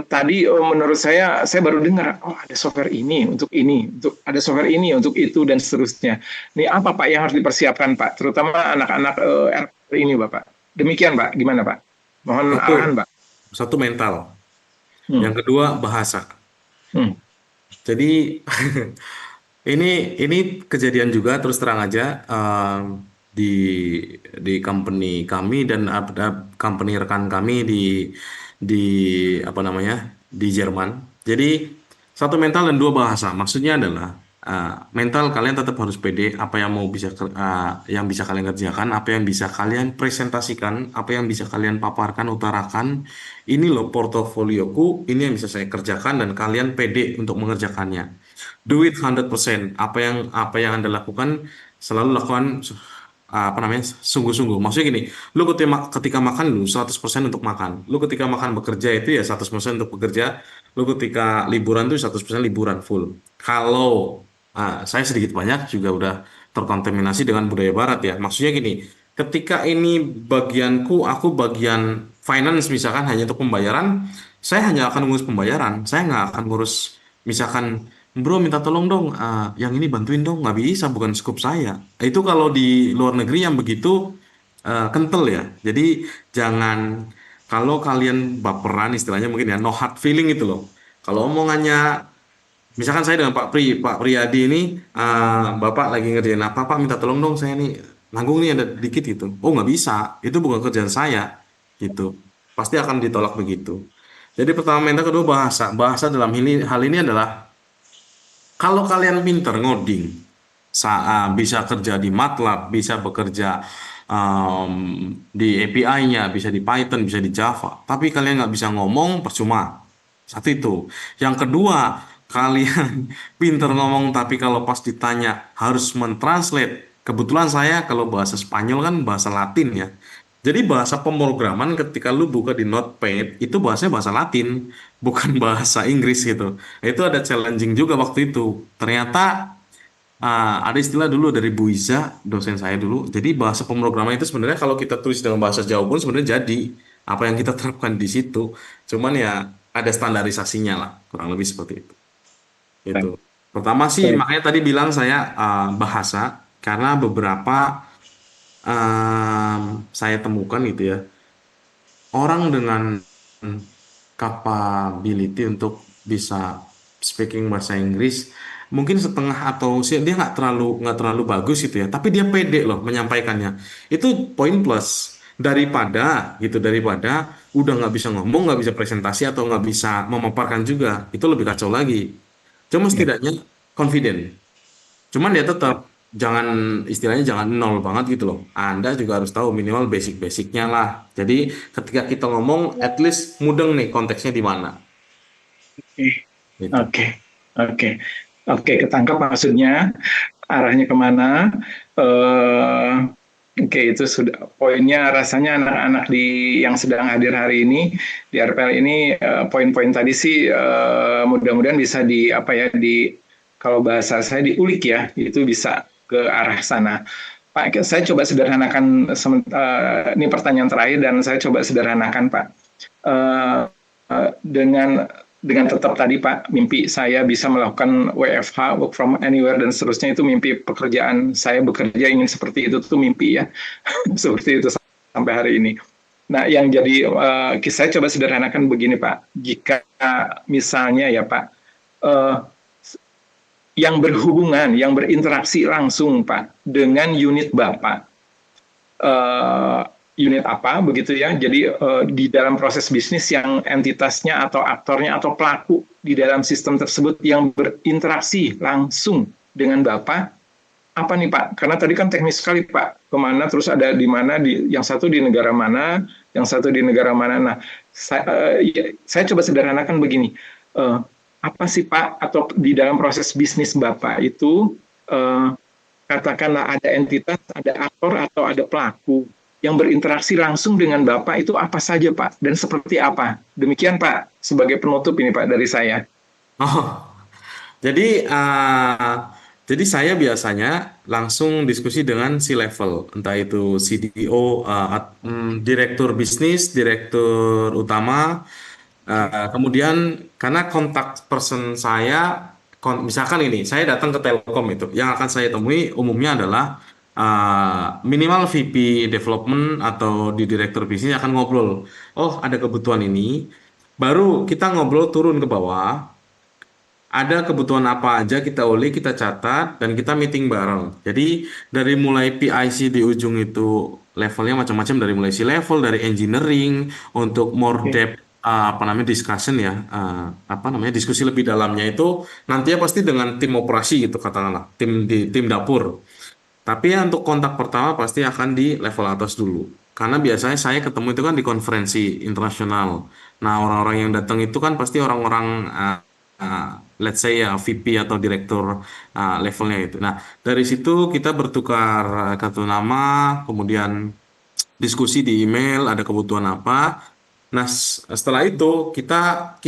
tadi menurut saya baru dengar, oh ada software ini, untuk ada software ini untuk itu dan seterusnya. Ini apa, Pak, yang harus dipersiapkan, Pak? Terutama anak-anak RPL ini, Bapak. Demikian, Pak. Gimana, Pak? Mohon Satu, arahan, Pak. satu mental. Hmm. Yang kedua bahasa. Hmm. Jadi ini kejadian juga terus terang aja di company kami dan ada company rekan kami di apa namanya di Jerman. Jadi satu mental dan dua bahasa. Maksudnya adalah mental kalian tetap harus pede apa yang mau bisa yang bisa kalian kerjakan, apa yang bisa kalian presentasikan, apa yang bisa kalian paparkan, utarakan. Ini loh portofolioku, ini yang bisa saya kerjakan dan kalian pede untuk mengerjakannya. Do it 100%. Apa yang Anda lakukan selalu lakukan apa namanya? Sungguh-sungguh. Maksudnya gini, lu ketika makan lu 100% untuk makan. Lu ketika makan bekerja itu ya 100% untuk bekerja. Lu ketika liburan tuh 100% liburan full. Kalau saya sedikit banyak juga udah terkontaminasi dengan budaya barat ya. Maksudnya gini, ketika ini bagianku, aku bagian finance misalkan hanya untuk pembayaran, saya hanya akan ngurus pembayaran. Saya nggak akan ngurus misalkan, bro minta tolong dong, yang ini bantuin dong, nggak bisa, bukan scoop saya. Itu kalau di luar negeri yang begitu kental ya. Jadi jangan, kalau kalian baperan istilahnya mungkin ya, no hard feeling itu loh. Kalau omongannya, misalkan saya dengan Pak Priyadi ini, Bapak lagi ngerjain apa, Pak minta tolong dong saya nih, nanggung nih ada dikit gitu. Oh nggak bisa, itu bukan kerjaan saya gitu. Pasti akan ditolak begitu. Jadi pertama mental, kedua bahasa. Bahasa dalam hal ini adalah kalau kalian pinter ngoding, bisa kerja di MATLAB, bisa bekerja di API-nya, bisa di Python, bisa di Java, tapi kalian nggak bisa ngomong, percuma. Satu itu. Yang kedua, kalian pinter ngomong, tapi kalau pas ditanya harus mentranslate. Kebetulan saya kalau bahasa Spanyol kan bahasa Latin ya. Jadi bahasa pemrograman ketika lu buka di Notepad itu bahasanya bahasa Latin, bukan bahasa Inggris gitu. Itu ada challenging juga waktu itu. Ternyata ada istilah dulu dari Bu Iza, dosen saya dulu. Jadi bahasa pemrograman itu sebenarnya kalau kita tulis dengan bahasa Jawa pun sebenarnya jadi apa yang kita terapkan di situ. Cuman ya ada standarisasinya lah, kurang lebih seperti itu. Itu. Baik. Pertama sih Baik. makanya tadi bilang saya bahasa karena beberapa saya temukan gitu ya, orang dengan capability untuk bisa speaking bahasa Inggris mungkin setengah atau dia nggak terlalu bagus gitu ya, tapi dia pede loh menyampaikannya. Itu poin plus daripada udah nggak bisa ngomong, nggak bisa presentasi atau nggak bisa memaparkan juga, itu lebih kacau lagi. Cuma Ya. setidaknya confident. Cuman dia tetap jangan, istilahnya jangan nol banget gitu loh. Anda juga harus tahu minimal basic-basicnya lah. Jadi ketika kita ngomong, at least mudeng nih konteksnya di mana. Gitu. Oke, oke, oke, ketangkap maksudnya, arahnya kemana. Eh, oke, itu sudah poinnya. Rasanya anak-anak yang sedang hadir hari ini di RPL ini, poin-poin tadi sih mudah-mudahan bisa apa ya, kalau bahasa saya diulik ya, itu bisa ke arah sana. Pak, saya coba sederhanakan, ini pertanyaan terakhir dan saya coba sederhanakan, Pak. Eh, dengan tetap tadi, Pak, mimpi saya bisa melakukan WFH, work from anywhere dan seterusnya, itu mimpi pekerjaan saya, bekerja ingin seperti itu tuh mimpi ya. Seperti itu sampai hari ini. Nah, yang jadi saya coba sederhanakan begini, Pak. Jika misalnya ya, Pak, yang berhubungan, yang berinteraksi langsung, Pak, dengan unit Bapak, unit apa begitu ya. Jadi di dalam proses bisnis yang entitasnya atau aktornya atau pelaku di dalam sistem tersebut yang berinteraksi langsung dengan Bapak, apa nih, Pak? Karena tadi kan teknis sekali, Pak. Kemana, terus ada di mana, yang satu di negara mana, yang satu di negara mana. Nah, saya coba sederhanakan begini. apa sih Pak, atau di dalam proses bisnis Bapak itu, katakanlah ada entitas, ada aktor, atau ada pelaku yang berinteraksi langsung dengan Bapak itu apa saja Pak, dan seperti apa? Demikian Pak, sebagai penutup ini Pak dari saya. Oh, jadi saya biasanya langsung diskusi dengan C-level, entah itu CDO, direktur bisnis, direktur utama. Kemudian karena kontak person saya, misalkan ini, saya datang ke Telkom itu, yang akan saya temui umumnya adalah minimal VP development atau di direktur bisnis akan ngobrol. Oh, ada kebutuhan ini. Baru kita ngobrol turun ke bawah. Ada kebutuhan apa aja kita uli, kita catat, dan kita meeting bareng. Jadi dari mulai PIC di ujung itu levelnya macam-macam, dari mulai C-level, dari engineering, untuk more Oke. depth, apa namanya, discussion ya, apa namanya, diskusi lebih dalamnya itu nantinya pasti dengan tim operasi gitu katakanlah, tim dapur. Tapi ya untuk kontak pertama pasti akan di level atas dulu. Karena biasanya saya ketemu itu kan di konferensi internasional. Nah, orang-orang yang datang itu kan pasti orang-orang let's say ya VP atau direktur levelnya itu. Nah, dari situ kita bertukar kartu nama, kemudian diskusi di email, ada kebutuhan apa. Nah, setelah itu kita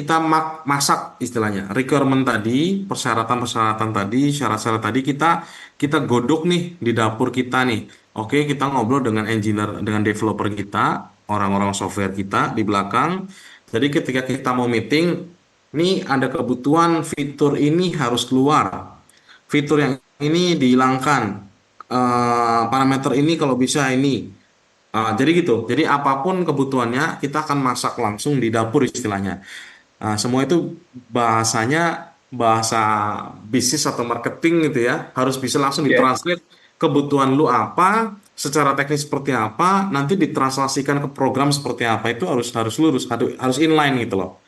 masak istilahnya requirement tadi, persyaratan-persyaratan tadi, syarat-syarat tadi kita godok nih di dapur kita nih. Oke, kita ngobrol dengan engineer, dengan developer kita, orang-orang software kita di belakang. Jadi ketika kita mau meeting, nih ada kebutuhan fitur ini harus keluar, fitur yang ini dihilangkan, parameter ini kalau bisa ini. Jadi gitu. Jadi apapun kebutuhannya kita akan masak langsung di dapur istilahnya. Semua itu bahasanya bahasa bisnis atau marketing gitu ya. Harus bisa langsung Ya. ditranslate kebutuhan lu apa, secara teknis seperti apa, nanti ditranslasikan ke program seperti apa itu harus harus lurus, harus inline gitu loh.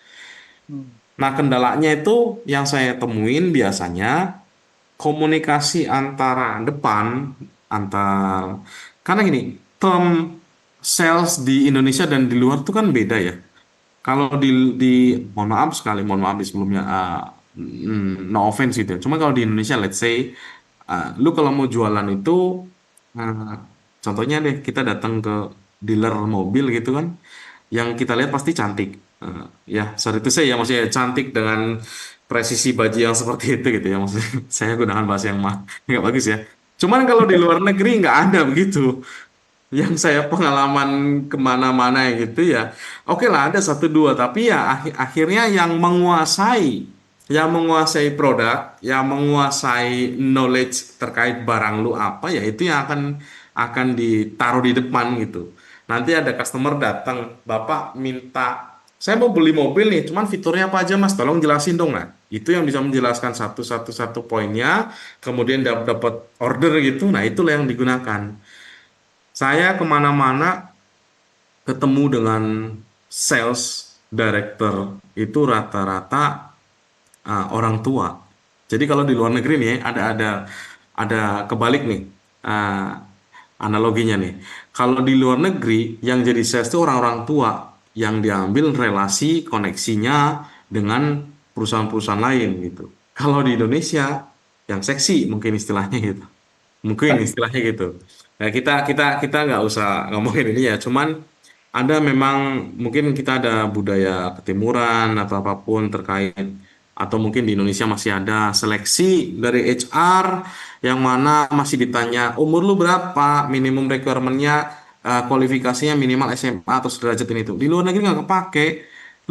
Nah, kendalanya itu yang saya temuin biasanya komunikasi antara depan, antar, karena gini, term sales di Indonesia dan di luar itu kan beda ya. Kalau mohon maaf sekali, mohon maaf di sebelumnya, no offense gitu ya. Cuma kalau di Indonesia, let's say, lu kalau mau jualan itu, uh, contohnya deh, kita datang ke dealer mobil gitu kan, yang kita lihat pasti cantik. Ya, sorry itu saya ya, maksudnya cantik dengan presisi baju yang seperti itu gitu ya. Maksudnya saya gunakan bahasa yang nggak bagus ya. Cuman kalau di luar negeri nggak ada begitu. Yang saya pengalaman kemana-mana gitu ya, oke lah ada satu dua, tapi ya akhirnya yang menguasai produk, yang menguasai knowledge terkait barang lu apa ya itu yang akan ditaruh di depan gitu. Nanti ada customer datang, Bapak minta, saya mau beli mobil nih, cuman fiturnya apa aja Mas? Tolong jelasin dong. Nah, itu yang bisa menjelaskan satu poinnya, kemudian dapat order gitu. Nah, itulah yang digunakan. Saya kemana-mana ketemu dengan sales director itu rata-rata orang tua. Jadi kalau di luar negeri nih ada kebalik nih, ah, analoginya nih. Kalau di luar negeri yang jadi sales itu orang-orang tua yang diambil relasi koneksinya dengan perusahaan-perusahaan lain gitu. Kalau di Indonesia yang seksi mungkin istilahnya gitu. Mungkin istilahnya gitu. Nah, kita nggak usah ngomongin ini ya. Cuman ada memang mungkin kita ada budaya ketimuran atau apapun terkait, atau mungkin di Indonesia masih ada seleksi dari HR yang mana masih ditanya umur lu berapa, minimum requirement-nya, kualifikasinya minimal SMA atau sederajat ini tuh. Di luar negeri nggak kepake.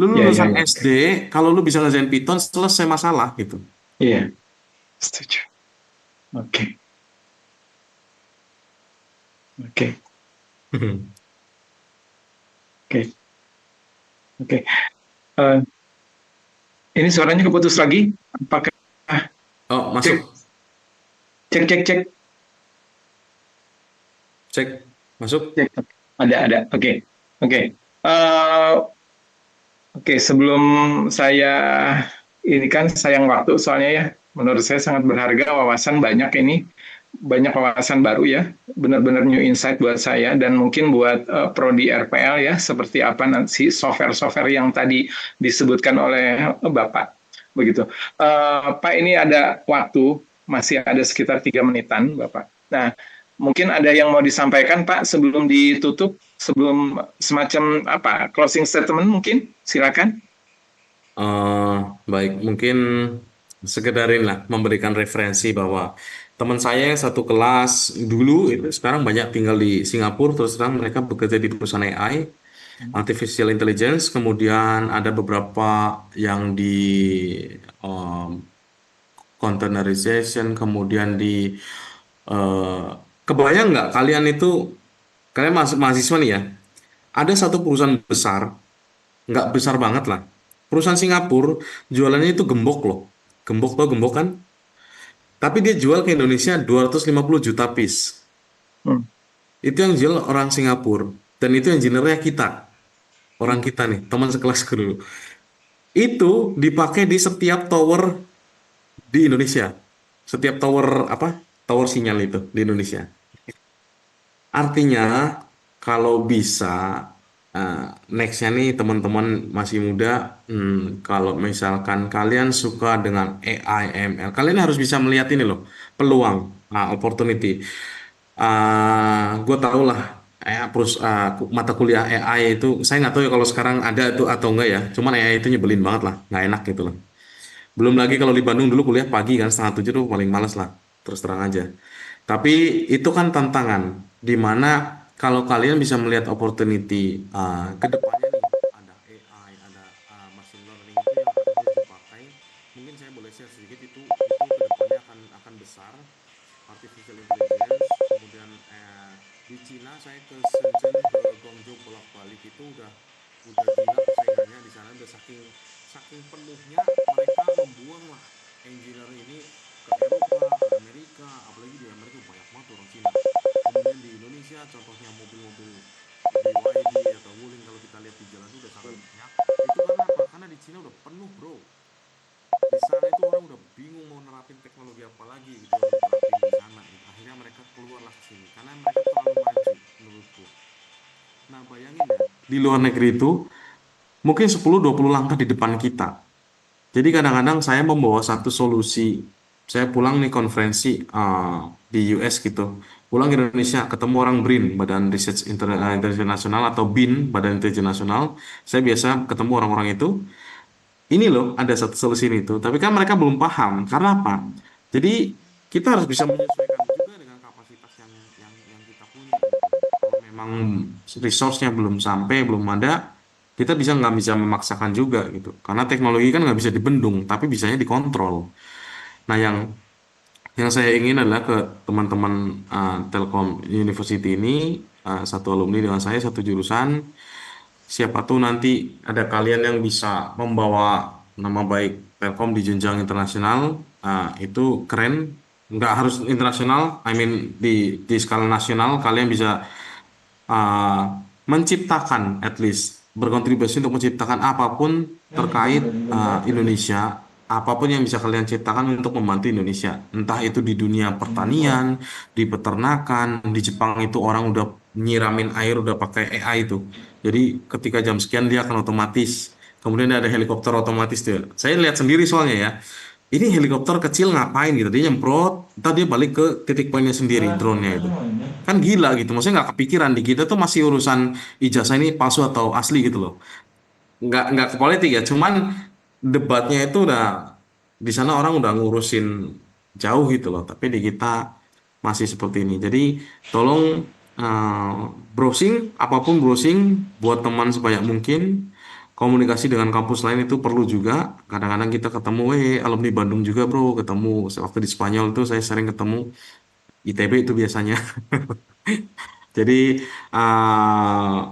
Lu Ya, ya, lulusan ya. SD, kalau lu bisa ngerjain Python selesai masalah gitu. Iya, setuju. Oke, oke, oke, oke. Eh, ini suaranya keputus lagi. Apakah Oh, cek, masuk. cek, cek, cek, Cek. Masuk. cek. Ada. Oke, oke. Eh, oke, sebelum saya ini kan sayang waktu soalnya ya. Menurut saya sangat berharga, wawasan banyak ini, banyak wawasan baru ya, benar-benar new insight buat saya dan mungkin buat prodi RPL ya, seperti apa nanti software-software yang tadi disebutkan oleh Bapak. begitu. Pak, ini ada waktu, masih ada sekitar 3 menitan, Bapak. Nah, mungkin ada yang mau disampaikan, Pak, sebelum ditutup, sebelum semacam apa closing statement mungkin, silakan. Eh, Baik, mungkin sekedarin lah memberikan referensi bahwa teman saya yang satu kelas dulu itu sekarang banyak tinggal di Singapura, terus terang mereka bekerja di perusahaan AI, artificial intelligence, kemudian ada beberapa yang di um, containerization, kemudian di eh, kebayang nggak kalian itu, kalian mahasiswa nih ya, ada satu perusahaan besar, nggak besar banget lah, perusahaan Singapura, jualannya itu gembok loh, gembok tau gembok kan, tapi dia jual ke Indonesia 250 juta piece, Hmm. itu yang jual orang Singapura, dan itu engineer-nya kita, orang Hmm. kita nih, teman sekelasku dulu, itu dipakai di setiap tower di Indonesia, setiap tower apa, tower sinyal itu di Indonesia. Artinya, kalau bisa, eh, nextnya nih teman-teman masih muda, kalau misalkan kalian suka dengan AI, ML, kalian harus bisa melihat ini loh, peluang, opportunity. Gue tau lah, mata kuliah AI itu, saya nggak tahu ya kalau sekarang ada itu atau enggak ya, cuman AI itu nyebelin banget lah, nggak enak gitu loh. Belum lagi kalau di Bandung dulu kuliah pagi kan setengah 7 tuh paling males lah, terus terang aja. Tapi itu kan tantangan, di mana kalau kalian bisa melihat opportunity, ke depannya nih, ada AI, ada machine learning itu yang akan terus dipakai. Mungkin saya boleh share sedikit, itu ke depannya akan besar, artificial intelligence. Kemudian di Cina saya ke Shenzhen, ke Guangzhou bolak-balik itu udah gila persaingannya di sana, udah saking saking penuhnya mereka membuang lah engineer ini ke Eropa, ke Amerika, apalagi di Amerika banyak banget orang Cina. Kemudian di Indonesia contohnya mobil-mobil BYD atau Wuling, kalau kita lihat di jalan itu udah sangat banyak. Itu karena apa? Karena di Cina udah penuh bro. Di sana itu orang udah bingung mau nerapin teknologi apa lagi gitu yang diterapin di sana gitu. Akhirnya mereka keluarlah ke sini karena mereka terlalu maju menurutku. Nah bayangin ya, di luar negeri itu mungkin 10-20 langkah di depan kita. Jadi kadang-kadang saya membawa satu solusi. Saya pulang nih konferensi, di US gitu. Pulang ke Indonesia, ketemu orang BRIN, Badan Research Internasional, atau BIN, Badan Intelijen Nasional. Saya biasa ketemu orang-orang itu. Ini loh, ada satu solusi ini itu. Tapi kan mereka belum paham. Karena apa? Jadi kita harus bisa menyesuaikan juga dengan kapasitas yang kita punya gitu. Kalau memang resource-nya belum sampai, belum ada, kita nggak bisa memaksakan juga gitu. Karena teknologi kan nggak bisa dibendung, tapi bisanya dikontrol. Nah, yang saya ingin adalah ke teman-teman, Telkom University ini, satu alumni dengan saya, satu jurusan. Siapa tahu nanti ada kalian yang bisa membawa nama baik Telkom di jenjang internasional, itu keren. Nggak harus internasional, I mean di skala nasional kalian bisa uh, menciptakan, at least berkontribusi untuk menciptakan apapun terkait Indonesia, apapun yang bisa kalian ciptakan untuk membantu Indonesia, entah itu di dunia pertanian, di peternakan. Di Jepang itu orang udah nyiramin air udah pakai AI itu, jadi ketika jam sekian dia akan otomatis. Kemudian ada helikopter otomatis tuh, saya lihat sendiri soalnya ya, ini helikopter kecil ngapain gitu, dia nyemprot, ntar dia balik ke titik poinnya sendiri, drone-nya itu. Kan gila gitu, maksudnya nggak kepikiran di kita tuh masih urusan ijazah ini palsu atau asli gitu loh. Nggak ke politik ya, cuman debatnya itu udah di sana orang udah ngurusin jauh gitu loh, tapi di kita masih seperti ini. Jadi tolong, eh, browsing, apapun browsing buat teman sebanyak mungkin. Komunikasi dengan kampus lain itu perlu juga. Kadang-kadang kita ketemu, alumni Bandung juga bro, ketemu waktu di Spanyol itu saya sering ketemu, ITB itu biasanya. Jadi, uh,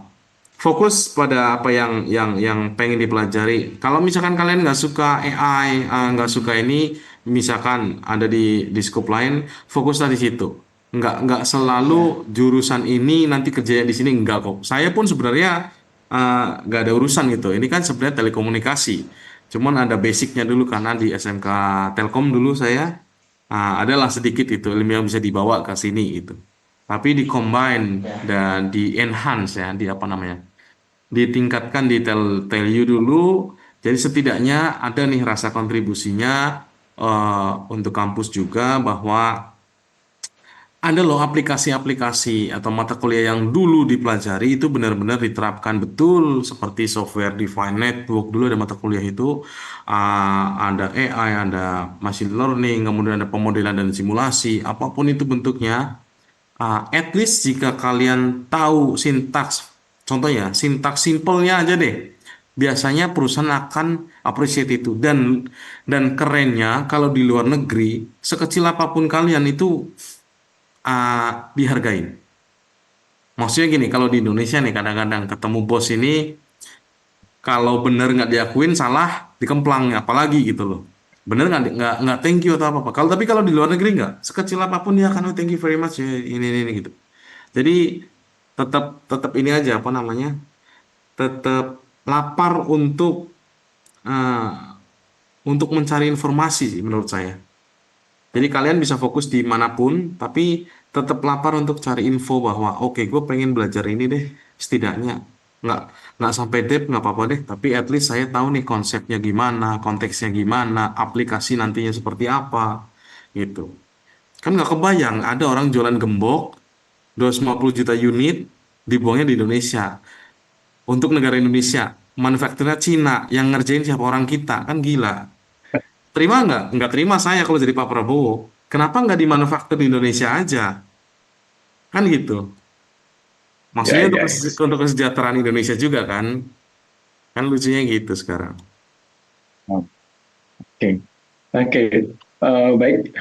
fokus pada apa yang pengen dipelajari. Kalau misalkan kalian nggak suka AI, nggak suka ini, misalkan ada di scope lain, fokuslah di situ. Nggak selalu jurusan ini nanti kerjanya di sini, nggak kok. Saya pun sebenarnya, nggak ada urusan gitu. Ini kan sebenarnya telekomunikasi. Cuman ada basicnya dulu karena di SMK Telkom dulu saya, adalah sedikit itu ilmu yang bisa dibawa ke sini itu. Tapi di combine dan di enhance ya, di apa namanya? Ditingkatkan di tell you dulu, Jadi setidaknya ada nih rasa kontribusinya untuk kampus juga bahwa ada loh aplikasi-aplikasi atau mata kuliah yang dulu dipelajari itu benar-benar diterapkan betul seperti software defined network. Dulu ada mata kuliah itu ada AI, ada machine learning, kemudian ada pemodelan dan simulasi, apapun itu bentuknya. At least jika kalian tahu sintaks, contohnya sintaks simpelnya aja deh. Biasanya perusahaan akan appreciate itu dan kerennya kalau di luar negeri sekecil apapun kalian itu dihargain. Maksudnya gini, kalau di Indonesia nih kadang-kadang ketemu bos ini kalau bener nggak diakuin salah dikemplang apalagi gitu loh. Bener nggak thank you atau apa apa. Tapi kalau di luar negeri nggak sekecil apapun dia akan thank you very much ya, ini gitu. Jadi tetap tetap ini aja apa namanya tetap lapar eh, untuk mencari informasi sih menurut saya. Jadi kalian bisa fokus di manapun, tapi tetap lapar untuk cari info bahwa oke, gue pengen belajar ini deh, setidaknya nggak nggak sampai depth nggak apa-apa deh, tapi at least saya tahu nih konsepnya gimana, konteksnya gimana, aplikasi nantinya seperti apa, gitu. Kan nggak kebayang ada orang jualan gembok 250 juta unit dibuangnya di Indonesia untuk negara Indonesia, manufakturnya Cina, yang ngerjain siapa orang kita, kan gila. Terima nggak? Nggak terima saya kalau jadi Pak Prabowo. Kenapa nggak dimanufaktur di Indonesia aja? Kan gitu. Ya, Maksudnya untuk ya, ya. untuk kesejahteraan Indonesia juga kan? Kan lucunya gitu sekarang. Oke, oke. Baik.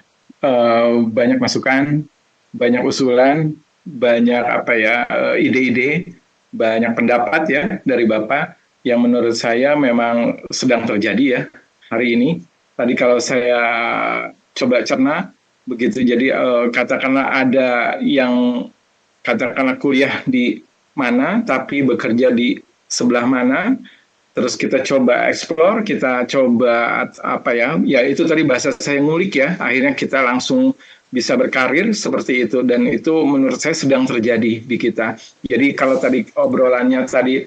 Banyak masukan, banyak usulan, banyak apa ya ide-ide, banyak pendapat ya dari Bapak yang menurut saya memang sedang terjadi ya hari ini. Tadi kalau saya coba cerna begitu, jadi katakanlah ada yang katakanlah kuliah di mana tapi bekerja di sebelah mana. Terus kita coba explore, kita coba apa ya, ya itu tadi bahasa saya ngulik ya, akhirnya kita langsung bisa berkarir seperti itu, dan itu menurut saya sedang terjadi di kita. Jadi kalau tadi obrolannya tadi